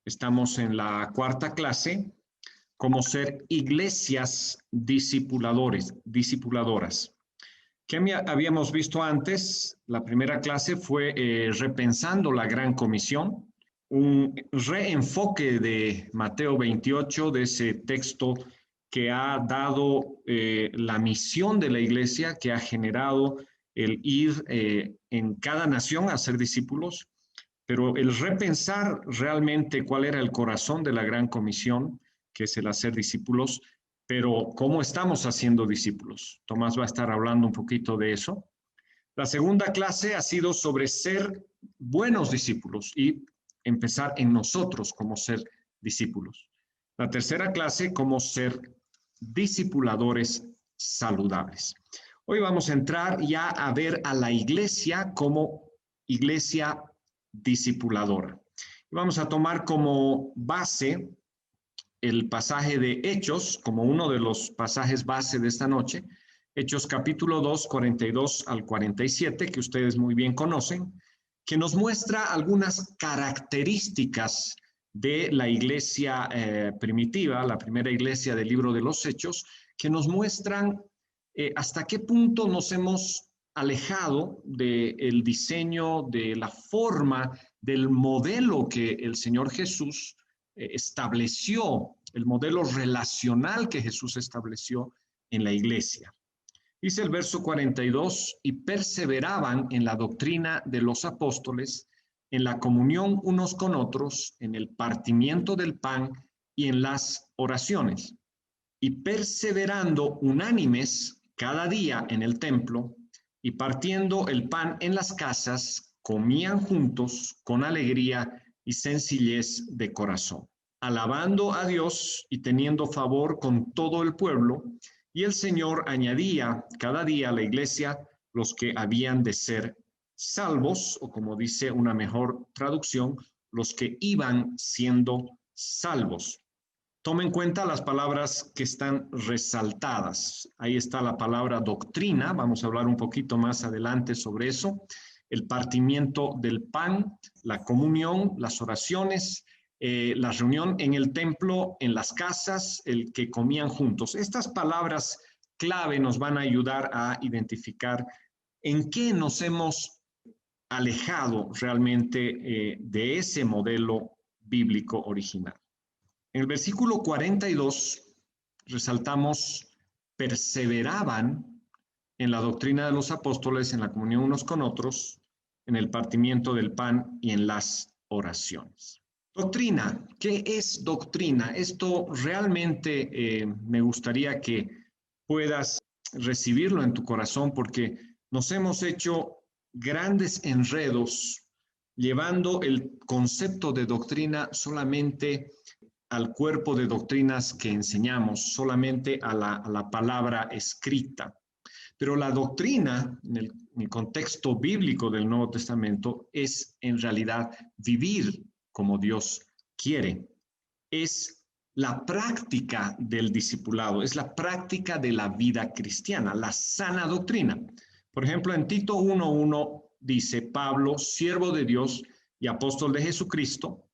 Estamos en la cuarta clase, cómo ser iglesias discipuladoras. ¿Qué habíamos visto antes? La primera clase fue repensando la Gran Comisión, un reenfoque de Mateo 28, de ese texto que ha dado la misión de la iglesia, que ha generado el ir en cada nación a ser discípulos, pero el repensar realmente cuál era el corazón de la Gran Comisión, que es el hacer discípulos, pero cómo estamos haciendo discípulos. Tomás va a estar hablando un poquito de eso. La segunda clase ha sido sobre ser buenos discípulos y empezar en nosotros como ser discípulos. La tercera clase, cómo ser discipuladores saludables. Hoy vamos a entrar ya a ver a la iglesia como iglesia discipuladora. Vamos a tomar como base el pasaje de Hechos, como uno de los pasajes base de esta noche, Hechos capítulo 2, 42 al 47, que ustedes muy bien conocen, que nos muestra algunas características de la iglesia primitiva, la primera iglesia del libro de los Hechos, que nos muestran hasta qué punto nos hemos alejado del diseño, de la forma, del modelo que el Señor Jesús estableció, el modelo relacional que Jesús estableció en la iglesia. Dice el verso 42, y perseveraban en la doctrina de los apóstoles, en la comunión unos con otros, en el partimiento del pan y en las oraciones. Y perseverando unánimes cada día en el templo y partiendo el pan en las casas, comían juntos con alegría y sencillez de corazón, alabando a Dios y teniendo favor con todo el pueblo. Y el Señor añadía cada día a la iglesia los que habían de ser salvos, o como dice una mejor traducción, los que iban siendo salvos. Tome en cuenta las palabras que están resaltadas. Ahí está la palabra doctrina, vamos a hablar un poquito más adelante sobre eso. El partimiento del pan, la comunión, las oraciones, la reunión en el templo, en las casas, el que comían juntos. Estas palabras clave nos van a ayudar a identificar en qué nos hemos alejado realmente de ese modelo bíblico original. En el versículo 42 resaltamos, perseveraban en la doctrina de los apóstoles, en la comunión unos con otros, en el partimiento del pan y en las oraciones. Doctrina, ¿qué es doctrina? Esto realmente me gustaría que puedas recibirlo en tu corazón, porque nos hemos hecho grandes enredos llevando el concepto de doctrina solamente al cuerpo de doctrinas que enseñamos, solamente a la palabra escrita. Pero la doctrina, en el contexto bíblico del Nuevo Testamento, es en realidad vivir como Dios quiere. Es la práctica del discipulado, es la práctica de la vida cristiana, la sana doctrina. Por ejemplo, en Tito 1:1 dice, Pablo, siervo de Dios y apóstol de Jesucristo,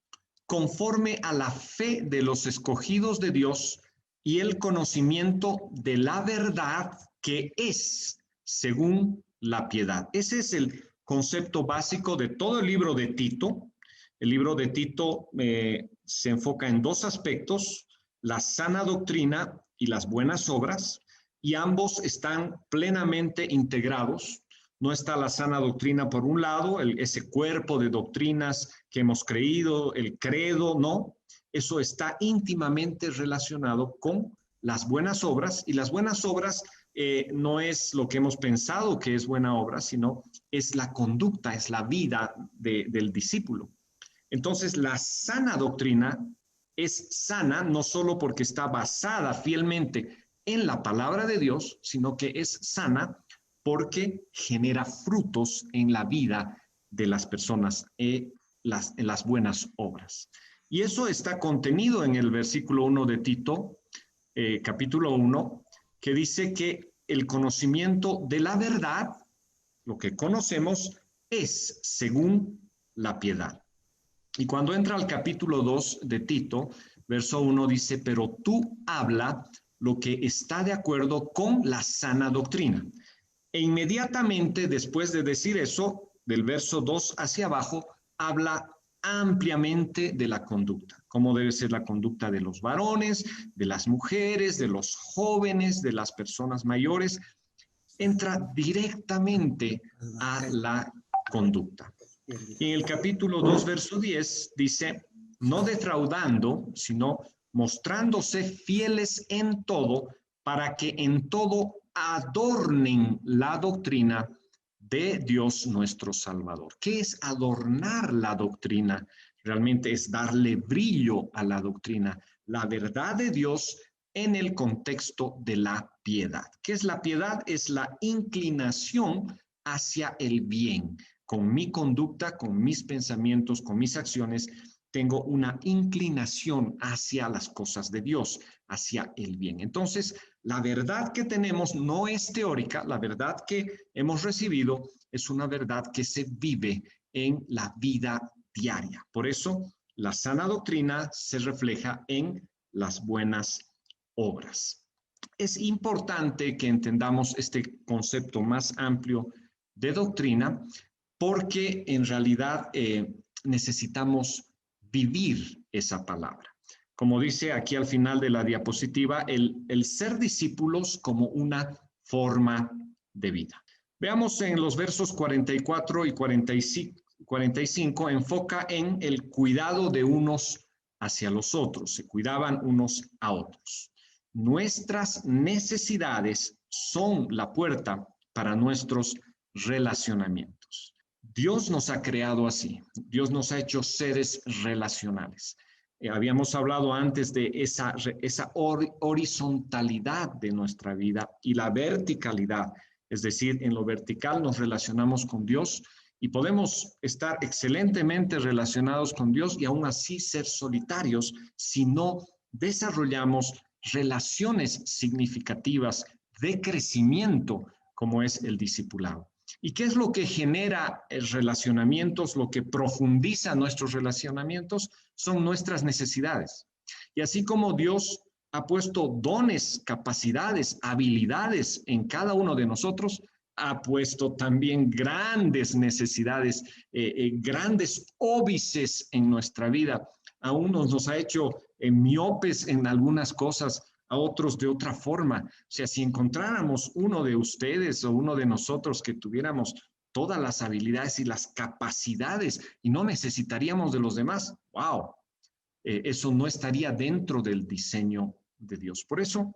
conforme a la fe de los escogidos de Dios y el conocimiento de la verdad que es según la piedad. Ese es el concepto básico de todo el libro de Tito. El libro de Tito se enfoca en dos aspectos, la sana doctrina y las buenas obras, y ambos están plenamente integrados. No está la sana doctrina por un lado, ese cuerpo de doctrinas que hemos creído, el credo, no. Eso está íntimamente relacionado con las buenas obras, y las buenas obras no es lo que hemos pensado que es buena obra, sino es la conducta, es la vida del discípulo. Entonces, la sana doctrina es sana no solo porque está basada fielmente en la palabra de Dios, sino que es sana porque genera frutos en la vida de las personas, en las buenas obras. Y eso está contenido en el versículo 1 de Tito, capítulo 1, que dice que el conocimiento de la verdad, lo que conocemos, es según la piedad. Y cuando entra al capítulo 2 de Tito, verso 1 dice, pero tú habla lo que está de acuerdo con la sana doctrina. E inmediatamente después de decir eso, del verso 2 hacia abajo, habla ampliamente de la conducta, cómo debe ser la conducta de los varones, de las mujeres, de los jóvenes, de las personas mayores. Entra directamente a la conducta. Y en el capítulo 2, verso 10, dice, no defraudando, sino mostrándose fieles en todo, para que en todo adornen la doctrina de Dios nuestro Salvador. ¿Qué es adornar la doctrina? Realmente es darle brillo a la doctrina, la verdad de Dios en el contexto de la piedad. ¿Qué es la piedad? Es la inclinación hacia el bien. Con mi conducta, con mis pensamientos, con mis acciones, tengo una inclinación hacia las cosas de Dios, hacia el bien. Entonces, la verdad que tenemos no es teórica, la verdad que hemos recibido es una verdad que se vive en la vida diaria. Por eso, la sana doctrina se refleja en las buenas obras. Es importante que entendamos este concepto más amplio de doctrina porque en realidad necesitamos vivir esa palabra. Como dice aquí al final de la diapositiva, el ser discípulos como una forma de vida. Veamos en los versos 44 y 45, enfoca en el cuidado de unos hacia los otros, se cuidaban unos a otros. Nuestras necesidades son la puerta para nuestros relacionamientos. Dios nos ha creado así, Dios nos ha hecho seres relacionales. Habíamos hablado antes de esa horizontalidad de nuestra vida y la verticalidad, es decir, en lo vertical nos relacionamos con Dios y podemos estar excelentemente relacionados con Dios y aún así ser solitarios si no desarrollamos relaciones significativas de crecimiento como es el discipulado. ¿Y qué es lo que genera relacionamientos, lo que profundiza nuestros relacionamientos? Son nuestras necesidades. Y así como Dios ha puesto dones, capacidades, habilidades en cada uno de nosotros, ha puesto también grandes necesidades, grandes óbices en nuestra vida. A unos nos ha hecho miopes en algunas cosas, a otros de otra forma. O sea, si encontráramos uno de ustedes o uno de nosotros que tuviéramos todas las habilidades y las capacidades y no necesitaríamos de los demás, wow, eso no estaría dentro del diseño de Dios. Por eso,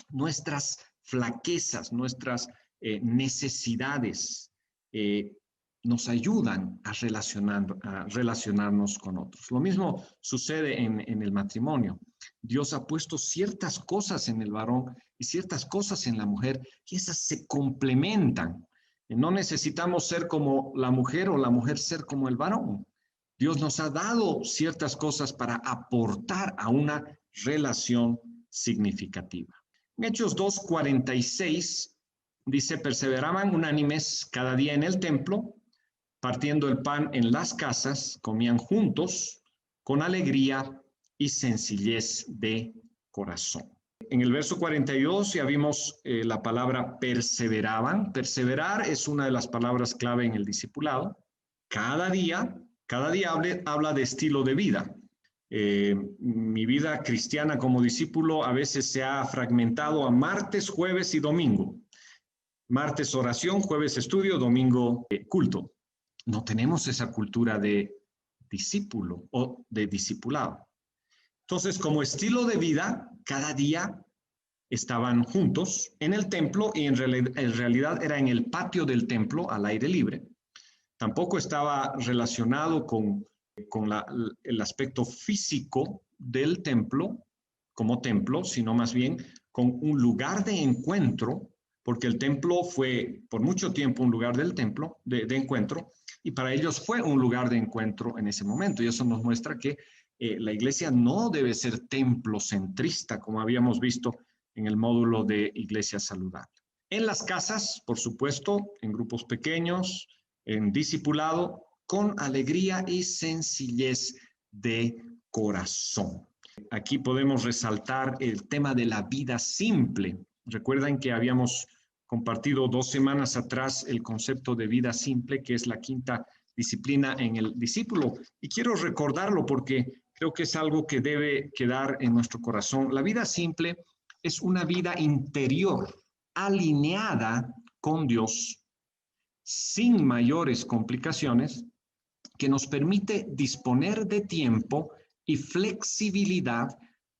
nuestras flaquezas, nuestras necesidades nos ayudan a relacionarnos con otros. Lo mismo sucede en el matrimonio. Dios ha puesto ciertas cosas en el varón y ciertas cosas en la mujer y esas se complementan. No necesitamos ser como la mujer o la mujer ser como el varón. Dios nos ha dado ciertas cosas para aportar a una relación significativa. En Hechos 2:46 dice, perseveraban unánimes cada día en el templo, partiendo el pan en las casas, comían juntos, con alegría y sencillez de corazón. En el verso 42 ya vimos la palabra perseveraban. Perseverar es una de las palabras clave en el discipulado. Cada día habla de estilo de vida. Mi vida cristiana como discípulo a veces se ha fragmentado a martes, jueves y domingo. Martes oración, jueves estudio, domingo culto. No tenemos esa cultura de discípulo o de discipulado. Entonces, como estilo de vida, cada día estaban juntos en el templo y en realidad era en el patio del templo al aire libre. Tampoco estaba relacionado con el aspecto físico del templo como templo, sino más bien con un lugar de encuentro, porque el templo fue por mucho tiempo un lugar del templo, de encuentro, y para ellos fue un lugar de encuentro en ese momento. Y eso nos muestra que la iglesia no debe ser templocentrista, como habíamos visto en el módulo de iglesia saludable. En las casas, por supuesto, en grupos pequeños, en discipulado, con alegría y sencillez de corazón. Aquí podemos resaltar el tema de la vida simple. Recuerdan que habíamos compartido 2 semanas atrás el concepto de vida simple, que es la quinta disciplina en el discípulo. Y quiero recordarlo porque creo que es algo que debe quedar en nuestro corazón. La vida simple es una vida interior, alineada con Dios, sin mayores complicaciones, que nos permite disponer de tiempo y flexibilidad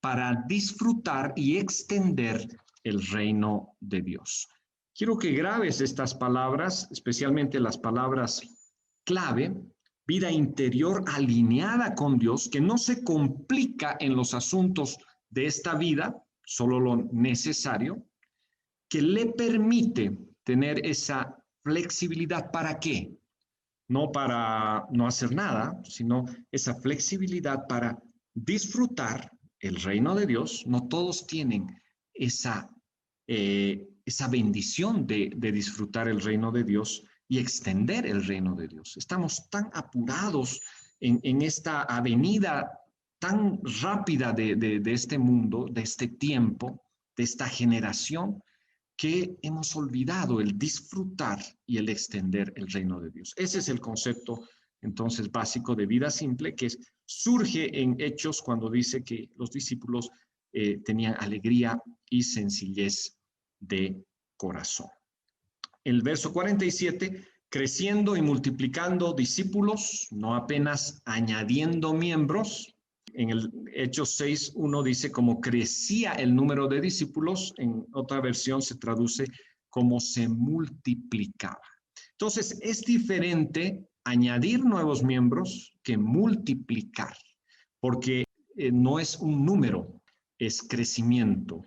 para disfrutar y extender el reino de Dios. Quiero que grabes estas palabras, especialmente las palabras clave: vida interior alineada con Dios, que no se complica en los asuntos de esta vida, solo lo necesario, que le permite tener esa flexibilidad. ¿Para qué? No para no hacer nada, sino esa flexibilidad para disfrutar el reino de Dios. No todos tienen esa bendición de disfrutar el reino de Dios y extender el reino de Dios. Estamos tan apurados en esta avenida tan rápida de este mundo, de este tiempo, de esta generación, que hemos olvidado el disfrutar y el extender el reino de Dios. Ese es el concepto, entonces, básico de vida simple, que surge en Hechos cuando dice que los discípulos tenían alegría y sencillez de corazón. El verso 47, creciendo y multiplicando discípulos, no apenas añadiendo miembros. En el Hechos 6:1 dice como crecía el número de discípulos. En otra versión se traduce como se multiplicaba. Entonces, es diferente añadir nuevos miembros que multiplicar, porque no es un número, es crecimiento.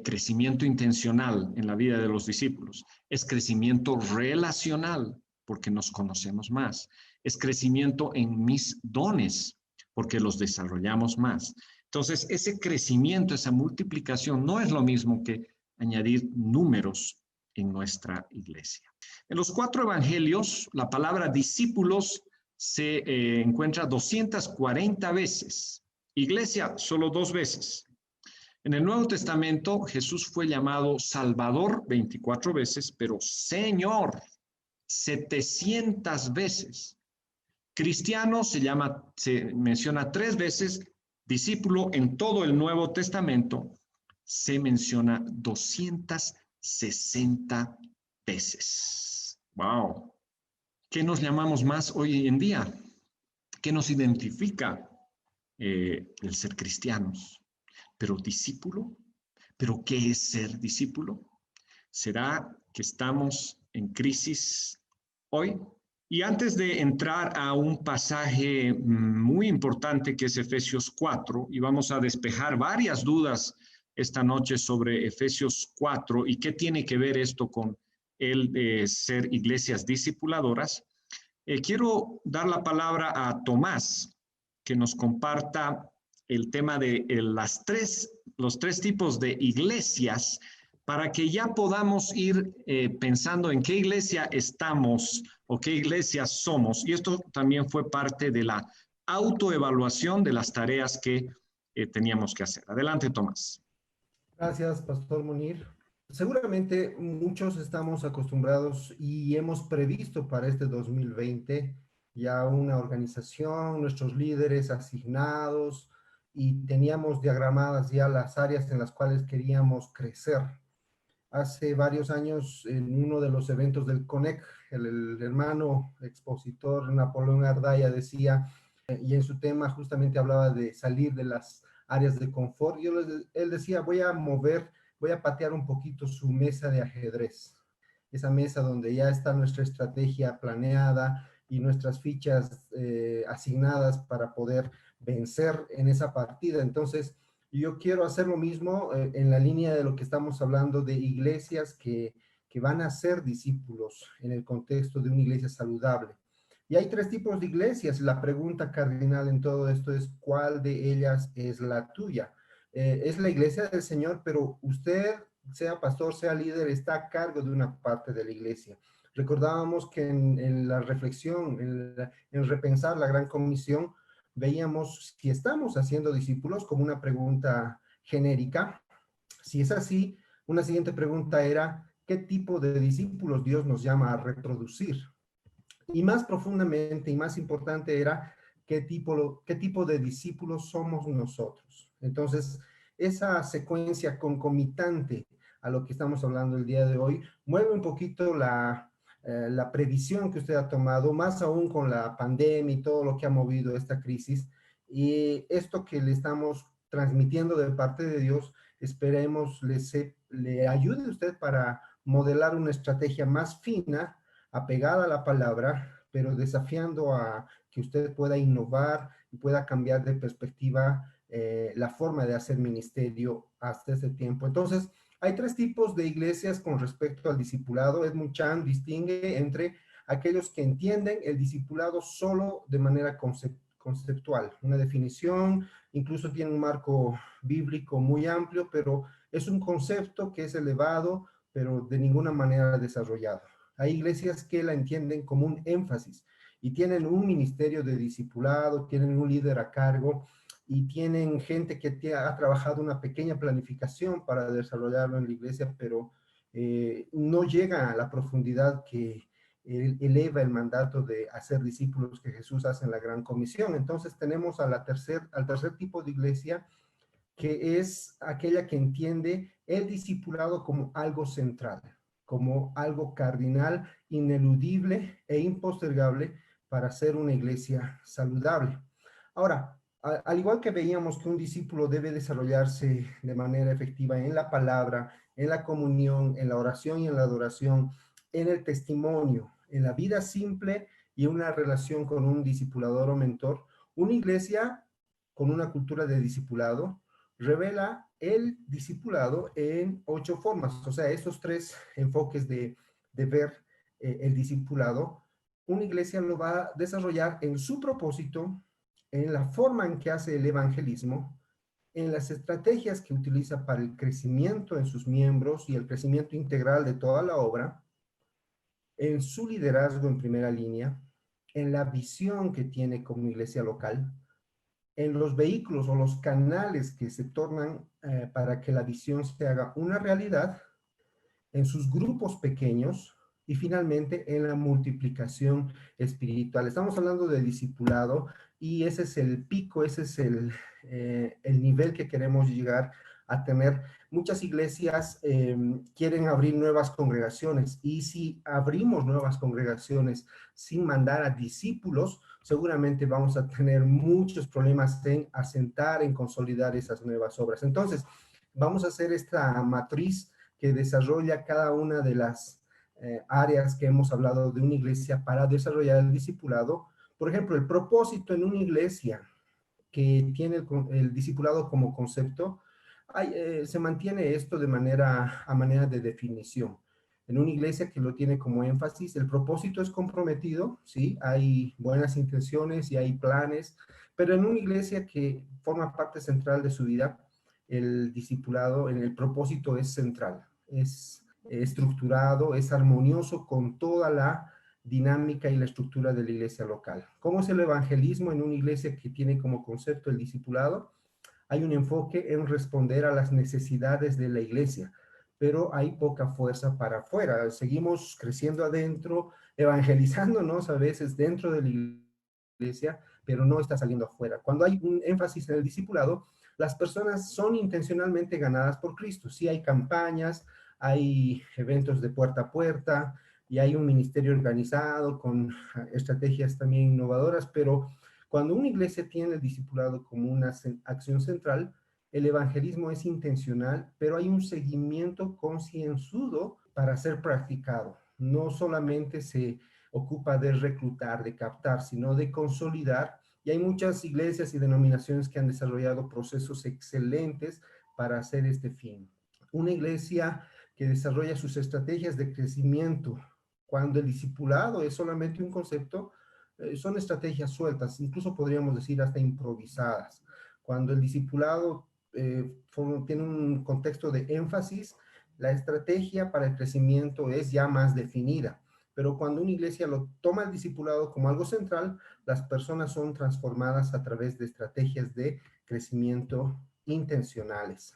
Crecimiento intencional en la vida de los discípulos. Es crecimiento relacional, porque nos conocemos más. Es crecimiento en mis dones, porque los desarrollamos más. Entonces, ese crecimiento, esa multiplicación, no es lo mismo que añadir números en nuestra iglesia. En los 4 evangelios, la palabra discípulos se encuentra 240 veces. Iglesia, solo 2 veces. En el Nuevo Testamento, Jesús fue llamado Salvador 24 veces, pero Señor 700 veces. Cristiano se menciona 3 veces, discípulo en todo el Nuevo Testamento se menciona 260 veces. ¡Wow! ¿Qué nos llamamos más hoy en día? ¿Qué nos identifica el ser cristianos? Pero discípulo, ¿pero qué es ser discípulo? ¿Será que estamos en crisis hoy? Y antes de entrar a un pasaje muy importante que es Efesios 4, y vamos a despejar varias dudas esta noche sobre Efesios 4 y qué tiene que ver esto con el ser iglesias discipuladoras, quiero dar la palabra a Tomás, que nos comparta el tema de los 3 tipos de iglesias, para que ya podamos ir pensando en qué iglesia estamos o qué iglesia somos. Y esto también fue parte de la autoevaluación de las tareas que teníamos que hacer. Adelante, Tomás. Gracias, Pastor Munir. Seguramente muchos estamos acostumbrados y hemos previsto para este 2020 ya una organización, nuestros líderes asignados, y teníamos diagramadas ya las áreas en las cuales queríamos crecer. Hace varios años, en uno de los eventos del CONEC, el hermano expositor Napoleón Ardaya decía, y en su tema justamente hablaba de salir de las áreas de confort. Él decía, voy a patear un poquito su mesa de ajedrez, esa mesa donde ya está nuestra estrategia planeada y nuestras fichas asignadas para poder vencer en esa partida. Entonces, yo quiero hacer lo mismo en la línea de lo que estamos hablando de iglesias que van a ser discípulos en el contexto de una iglesia saludable. Y hay 3 tipos de iglesias. La pregunta cardinal en todo esto es, ¿cuál de ellas es la tuya? Es la iglesia del Señor, pero usted, sea pastor, sea líder, está a cargo de una parte de la iglesia. Recordábamos que en la reflexión, en repensar la Gran Comisión, veíamos si estamos haciendo discípulos como una pregunta genérica. Si es así, una siguiente pregunta era, ¿qué tipo de discípulos Dios nos llama a reproducir? Y más profundamente y más importante era qué tipo de discípulos somos nosotros. Entonces, esa secuencia concomitante a lo que estamos hablando el día de hoy mueve un poquito la previsión que usted ha tomado, más aún con la pandemia y todo lo que ha movido esta crisis. Y esto que le estamos transmitiendo de parte de Dios, esperemos le ayude a usted para modelar una estrategia más fina, apegada a la palabra, pero desafiando a que usted pueda innovar y pueda cambiar de perspectiva la forma de hacer ministerio hasta ese tiempo. Entonces, hay tres tipos de iglesias con respecto al discipulado. Edmund Chan distingue entre aquellos que entienden el discipulado solo de manera conceptual, una definición, incluso tiene un marco bíblico muy amplio, pero es un concepto que es elevado, pero de ninguna manera desarrollado. Hay iglesias que la entienden como un énfasis y tienen un ministerio de discipulado, tienen un líder a cargo y tienen gente que ha trabajado una pequeña planificación para desarrollarlo en la iglesia, pero no llega a la profundidad que eleva el mandato de hacer discípulos que Jesús hace en la Gran Comisión. Entonces tenemos al tercer tipo de iglesia, que es aquella que entiende el discipulado como algo central, como algo cardinal, ineludible e impostergable para ser una iglesia saludable. Ahora, al igual que veíamos que un discípulo debe desarrollarse de manera efectiva en la palabra, en la comunión, en la oración y en la adoración, en el testimonio, en la vida simple y en una relación con un discipulador o mentor, una iglesia con una cultura de discipulado revela el discipulado en 8 formas. O sea, estos 3 enfoques de ver el discipulado, una iglesia lo va a desarrollar en su propósito, en la forma en que hace el evangelismo, en las estrategias que utiliza para el crecimiento en sus miembros y el crecimiento integral de toda la obra, en su liderazgo en primera línea, en la visión que tiene como iglesia local, en los vehículos o los canales que se tornan para que la visión se haga una realidad, en sus grupos pequeños y finalmente en la multiplicación espiritual. Estamos hablando de discipulado y ese es el pico, ese es el nivel que queremos llegar a tener. Muchas iglesias quieren abrir nuevas congregaciones y si abrimos nuevas congregaciones sin mandar a discípulos, seguramente vamos a tener muchos problemas en asentar, en consolidar esas nuevas obras. Entonces, vamos a hacer esta matriz que desarrolla cada una de las áreas que hemos hablado de una iglesia para desarrollar el discipulado. Por ejemplo, el propósito en una iglesia que tiene el discipulado como concepto, se mantiene esto a manera de definición. En una iglesia que lo tiene como énfasis, el propósito es comprometido, ¿sí? Hay buenas intenciones y hay planes, pero en una iglesia que forma parte central de su vida, el discipulado en el propósito es central, es estructurado, es armonioso con toda la dinámica y la estructura de la iglesia local. ¿Cómo es el evangelismo en una iglesia que tiene como concepto el discipulado? Hay un enfoque en responder a las necesidades de la iglesia, pero hay poca fuerza para afuera. Seguimos creciendo adentro, evangelizándonos a veces dentro de la iglesia, pero no está saliendo afuera. Cuando hay un énfasis en el discipulado, las personas son intencionalmente ganadas por Cristo. Sí hay campañas, hay eventos de puerta a puerta y hay un ministerio organizado con estrategias también innovadoras, pero cuando una iglesia tiene el discipulado como una acción central, el evangelismo es intencional, pero hay un seguimiento concienzudo para ser practicado. No solamente se ocupa de reclutar, de captar, sino de consolidar. Y hay muchas iglesias y denominaciones que han desarrollado procesos excelentes para hacer este fin. Una iglesia que desarrolla sus estrategias de crecimiento, cuando el discipulado es solamente un concepto, son estrategias sueltas, incluso podríamos decir hasta improvisadas. Cuando el discipulado tiene un contexto de énfasis, la estrategia para el crecimiento es ya más definida. pero cuando una iglesia lo toma el discipulado como algo central, las personas son transformadas a través de estrategias de crecimiento intencionales.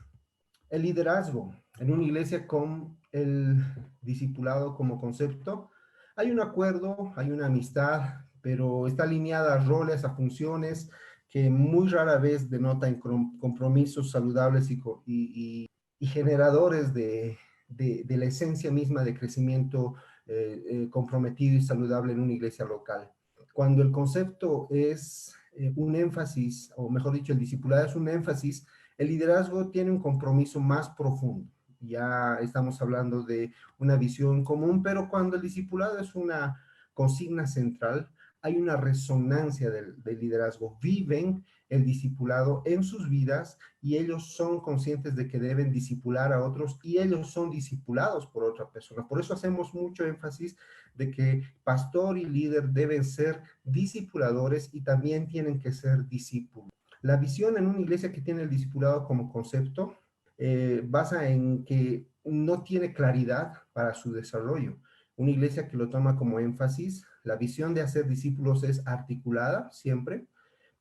El liderazgo en una iglesia con el discipulado como concepto, hay un acuerdo, hay una amistad, pero está alineada a roles, a funciones que muy rara vez denotan compromisos saludables y generadores de la esencia misma de crecimiento comprometido y saludable en una iglesia local. Cuando el concepto es un énfasis, o mejor dicho, el discipulado es un énfasis, el liderazgo tiene un compromiso más profundo. Ya estamos hablando de una visión común, pero cuando el discipulado es una consigna central, hay una resonancia del liderazgo. Viven el discipulado en sus vidas y ellos son conscientes de que deben discipular a otros y ellos son discipulados por otra persona. Por eso hacemos mucho énfasis de que pastor y líder deben ser discipuladores y también tienen que ser discípulos. La visión en una iglesia que tiene el discipulado como concepto basa en que no tiene claridad para su desarrollo. Una iglesia que lo toma como énfasis, la visión de hacer discípulos es articulada siempre,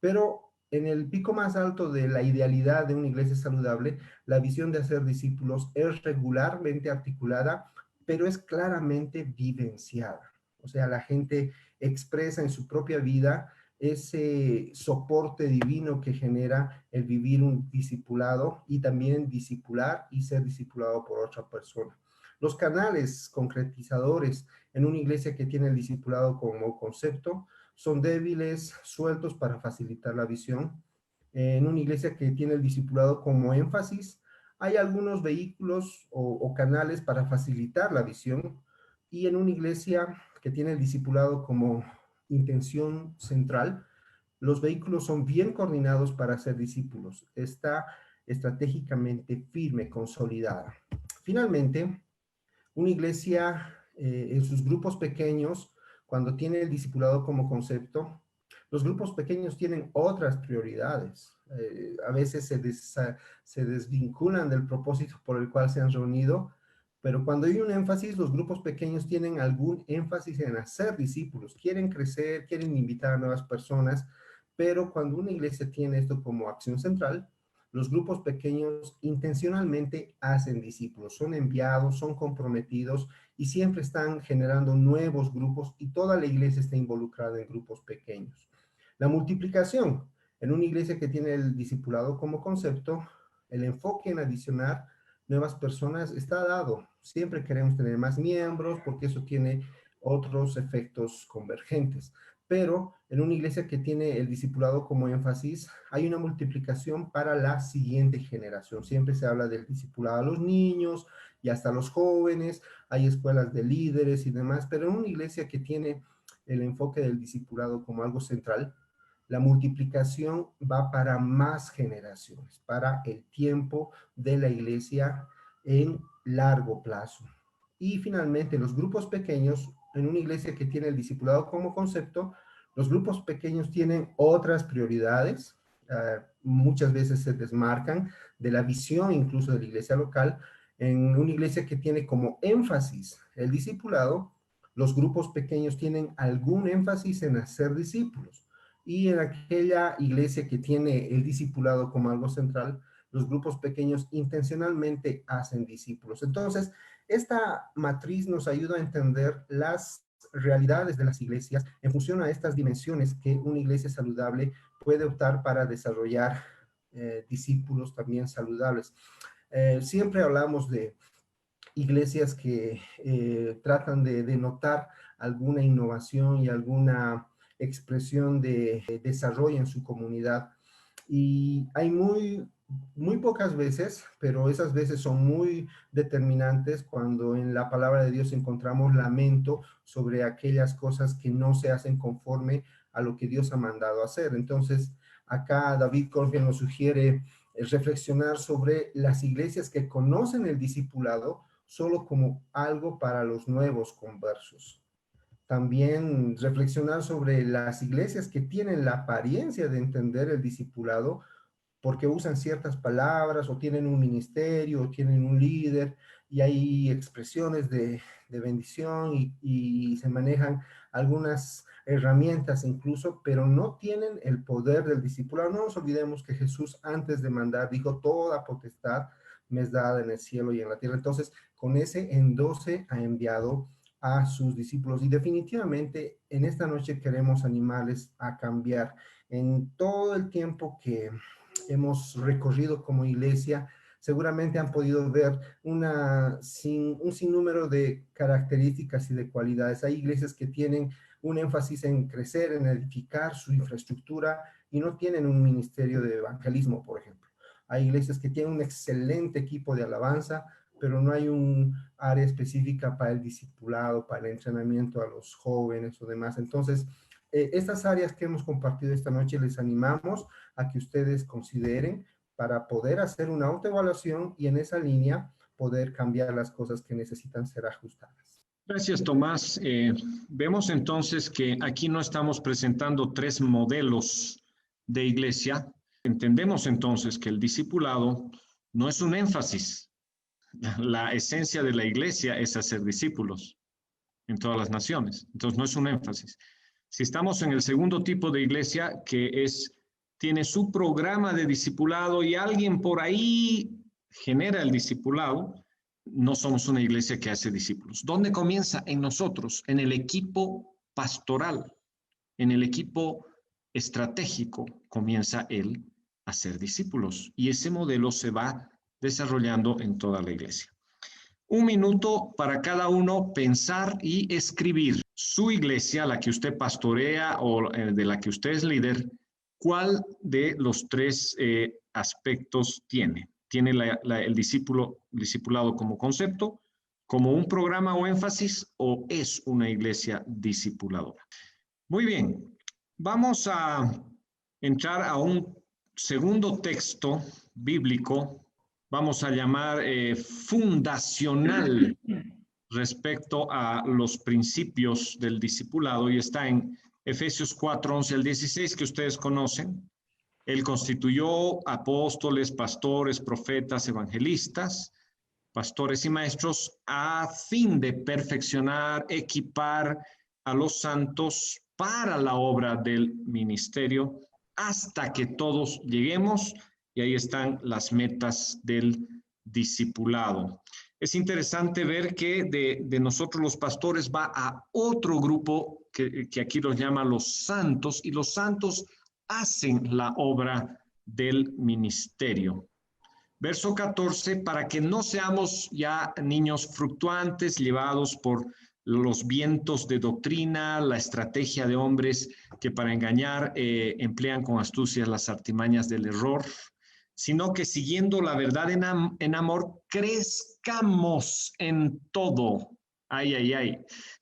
pero en el pico más alto de la idealidad de una iglesia saludable, la visión de hacer discípulos es regularmente articulada, pero es claramente vivenciada. O sea, la gente expresa en su propia vida ese soporte divino que genera el vivir un discipulado y también discipular y ser discipulado por otra persona. Los canales concretizadores en una iglesia que tiene el discipulado como concepto son débiles, sueltos para facilitar la visión. En una iglesia que tiene el discipulado como énfasis, hay algunos vehículos o canales para facilitar la visión. Y en una iglesia que tiene el discipulado como intención central, los vehículos son bien coordinados para ser discípulos. Está estratégicamente firme, consolidada. Finalmente, una iglesia en sus grupos pequeños, cuando tiene el discipulado como concepto, los grupos pequeños tienen otras prioridades. A veces se desvinculan del propósito por el cual se han reunido, pero cuando hay un énfasis, los grupos pequeños tienen algún énfasis en hacer discípulos, quieren crecer, quieren invitar a nuevas personas, pero cuando una iglesia tiene esto como acción central, los grupos pequeños intencionalmente hacen discípulos, son enviados, son comprometidos y siempre están generando nuevos grupos y toda la iglesia está involucrada en grupos pequeños. La multiplicación. En una iglesia que tiene el discipulado como concepto, el enfoque en adicionar nuevas personas está dado. Siempre queremos tener más miembros porque eso tiene otros efectos convergentes. Pero en una iglesia que tiene el discipulado como énfasis, hay una multiplicación para la siguiente generación. Siempre se habla del discipulado a los niños y hasta a los jóvenes, hay escuelas de líderes y demás, pero en una iglesia que tiene el enfoque del discipulado como algo central, la multiplicación va para más generaciones, para el tiempo de la iglesia en largo plazo. Y finalmente, los grupos pequeños, en una iglesia que tiene el discipulado como concepto, los grupos pequeños tienen otras prioridades, muchas veces se desmarcan de la visión incluso de la iglesia local. En una iglesia que tiene como énfasis el discipulado, los grupos pequeños tienen algún énfasis en hacer discípulos. Y en aquella iglesia que tiene el discipulado como algo central, los grupos pequeños intencionalmente hacen discípulos. Entonces, esta matriz nos ayuda a entender las realidades de las iglesias en función a estas dimensiones que una iglesia saludable puede optar para desarrollar discípulos también saludables. Siempre hablamos de iglesias que tratan de denotar alguna innovación y alguna expresión de desarrollo en su comunidad. Y hay muy pocas veces, pero esas veces son muy determinantes cuando en la palabra de Dios encontramos lamento sobre aquellas cosas que no se hacen conforme a lo que Dios ha mandado hacer. Entonces, acá David Corgen nos sugiere reflexionar sobre las iglesias que conocen el discipulado solo como algo para los nuevos conversos. También reflexionar sobre las iglesias que tienen la apariencia de entender el discipulado porque usan ciertas palabras o tienen un ministerio o tienen un líder y hay expresiones de de bendición y se manejan algunas herramientas incluso, pero no tienen el poder del discipulado. No nos olvidemos que Jesús antes de mandar dijo, toda potestad me es dada en el cielo y en la tierra. Entonces, con ese en 12 ha enviado a sus discípulos y definitivamente en esta noche queremos animarles a cambiar. En todo el tiempo que hemos recorrido como iglesia, seguramente han podido ver un sinnúmero de características y de cualidades. Hay iglesias que tienen un énfasis en crecer, en edificar su infraestructura y no tienen un ministerio de evangelismo, por ejemplo. Hay iglesias que tienen un excelente equipo de alabanza, pero no hay un área específica para el discipulado, para el entrenamiento a los jóvenes o demás. Entonces, estas áreas que hemos compartido esta noche les animamos a que ustedes consideren para poder hacer una autoevaluación y en esa línea poder cambiar las cosas que necesitan ser ajustadas. Gracias, Tomás. Vemos entonces que aquí no estamos presentando tres modelos de iglesia. Entendemos entonces que el discipulado no es un énfasis. La esencia de la iglesia es hacer discípulos en todas las naciones. Entonces no es un énfasis. Si estamos en el segundo tipo de iglesia, que tiene su programa de discipulado y alguien por ahí genera el discipulado, no somos una iglesia que hace discípulos. ¿Dónde comienza? En nosotros, en el equipo pastoral, en el equipo estratégico, comienza él a hacer discípulos. Y ese modelo se va desarrollando en toda la iglesia. 1 minuto para cada uno pensar y escribir su iglesia, la que usted pastorea o de la que usted es líder, ¿cuál de los tres aspectos tiene? ¿Tiene el discipulado como concepto, como un programa o énfasis, o es una iglesia discipuladora? Muy bien, vamos a entrar a un segundo texto bíblico, vamos a llamar fundacional respecto a los principios del discipulado, y está en Efesios 4, 11 al 16, que ustedes conocen. Él constituyó apóstoles, pastores, profetas, evangelistas, pastores y maestros a fin de perfeccionar, equipar a los santos para la obra del ministerio hasta que todos lleguemos, y ahí están las metas del discipulado. Es interesante ver que de nosotros los pastores va a otro grupo que aquí los llama los santos, y los santos hacen la obra del ministerio. Verso 14, para que no seamos ya niños fluctuantes, llevados por los vientos de doctrina, la estrategia de hombres que para engañar emplean con astucia las artimañas del error, sino que siguiendo la verdad en amor, crezcamos en todo. Ay, ay, ay.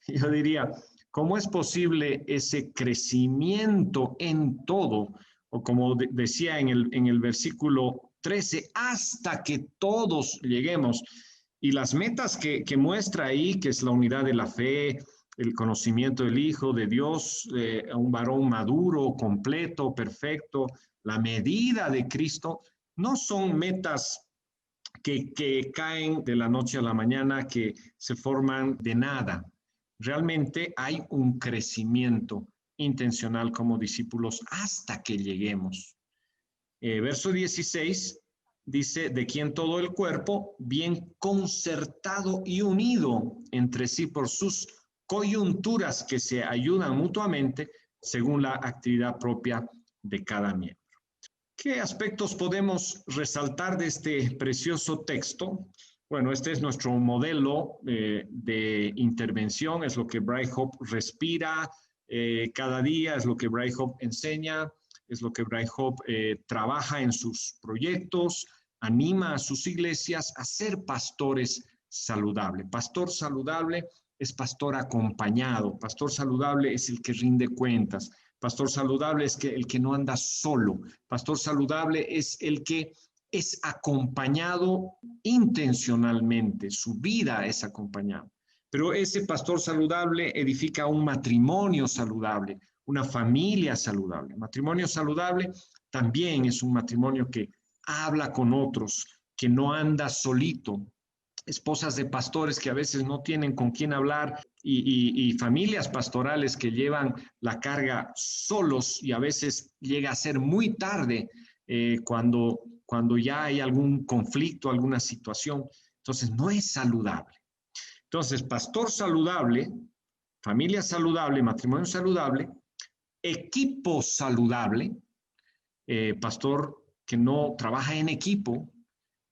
Yo diría, ¿cómo es posible ese crecimiento en todo? O como decía en el versículo 13, hasta que todos lleguemos. Y las metas que muestra ahí, que es la unidad de la fe, el conocimiento del Hijo de Dios, un varón maduro, completo, perfecto, la medida de Cristo, no son metas que caen de la noche a la mañana, que se forman de nada. Realmente hay un crecimiento intencional como discípulos hasta que lleguemos. Verso 16 dice, de quien todo el cuerpo, bien concertado y unido entre sí por sus coyunturas que se ayudan mutuamente según la actividad propia de cada miembro. ¿Qué aspectos podemos resaltar de este precioso texto? Bueno, este es nuestro modelo de intervención, es lo que Bright Hope respira cada día, es lo que Bright Hope enseña, es lo que Bright Hope trabaja en sus proyectos, anima a sus iglesias a ser pastores saludables. Pastor saludable es pastor acompañado, pastor saludable es el que rinde cuentas, pastor saludable es el que no anda solo, pastor saludable es el que es acompañado intencionalmente, su vida es acompañada. Pero ese pastor saludable edifica un matrimonio saludable, una familia saludable. Matrimonio saludable también es un matrimonio que habla con otros, que no anda solito. esposas de pastores que a veces no tienen con quién hablar y familias pastorales que llevan la carga solos y a veces llega a ser muy tarde cuando ya hay algún conflicto, alguna situación. Entonces, no es saludable. Entonces, pastor saludable, familia saludable, matrimonio saludable, equipo saludable, pastor que no trabaja en equipo,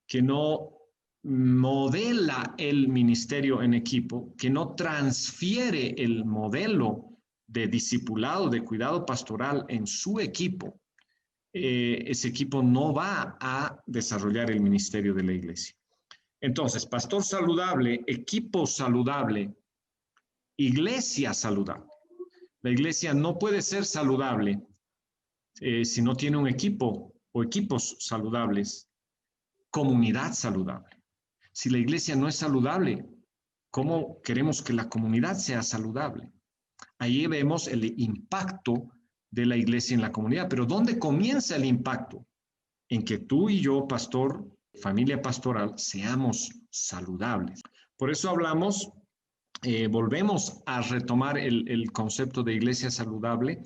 que no modela el ministerio en equipo, que no transfiere el modelo de discipulado, de cuidado pastoral en su equipo, ese equipo no va a desarrollar el ministerio de la iglesia. Entonces, pastor saludable, equipo saludable, iglesia saludable. La iglesia no puede ser saludable si no tiene un equipo o equipos saludables, comunidad saludable. Si la iglesia no es saludable, ¿cómo queremos que la comunidad sea saludable? Ahí vemos el impacto de la iglesia en la comunidad. Pero ¿dónde comienza el impacto? En que tú y yo, pastor, familia pastoral, seamos saludables. Por eso hablamos, volvemos a retomar el concepto de iglesia saludable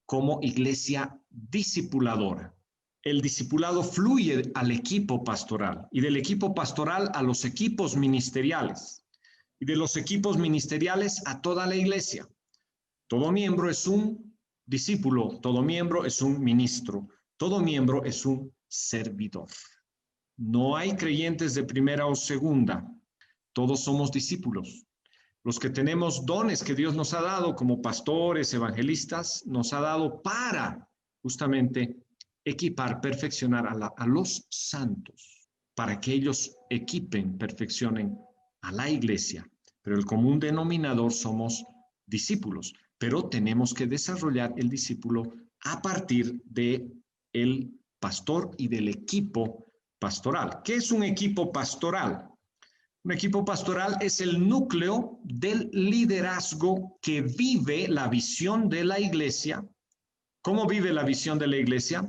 como iglesia discipuladora. El discipulado fluye al equipo pastoral y del equipo pastoral a los equipos ministeriales y de los equipos ministeriales a toda la iglesia. Todo miembro es un discípulo, todo miembro es un ministro, todo miembro es un servidor. No hay creyentes de primera o segunda, todos somos discípulos. Los que tenemos dones que Dios nos ha dado como pastores, evangelistas, nos ha dado para justamente equipar, perfeccionar a los santos, para que ellos equipen, perfeccionen a la iglesia. Pero el común denominador somos discípulos, pero tenemos que desarrollar el discípulo a partir de el pastor y del equipo pastoral. ¿Qué es un equipo pastoral? Un equipo pastoral es el núcleo del liderazgo que vive la visión de la iglesia. ¿Cómo vive la visión de la iglesia?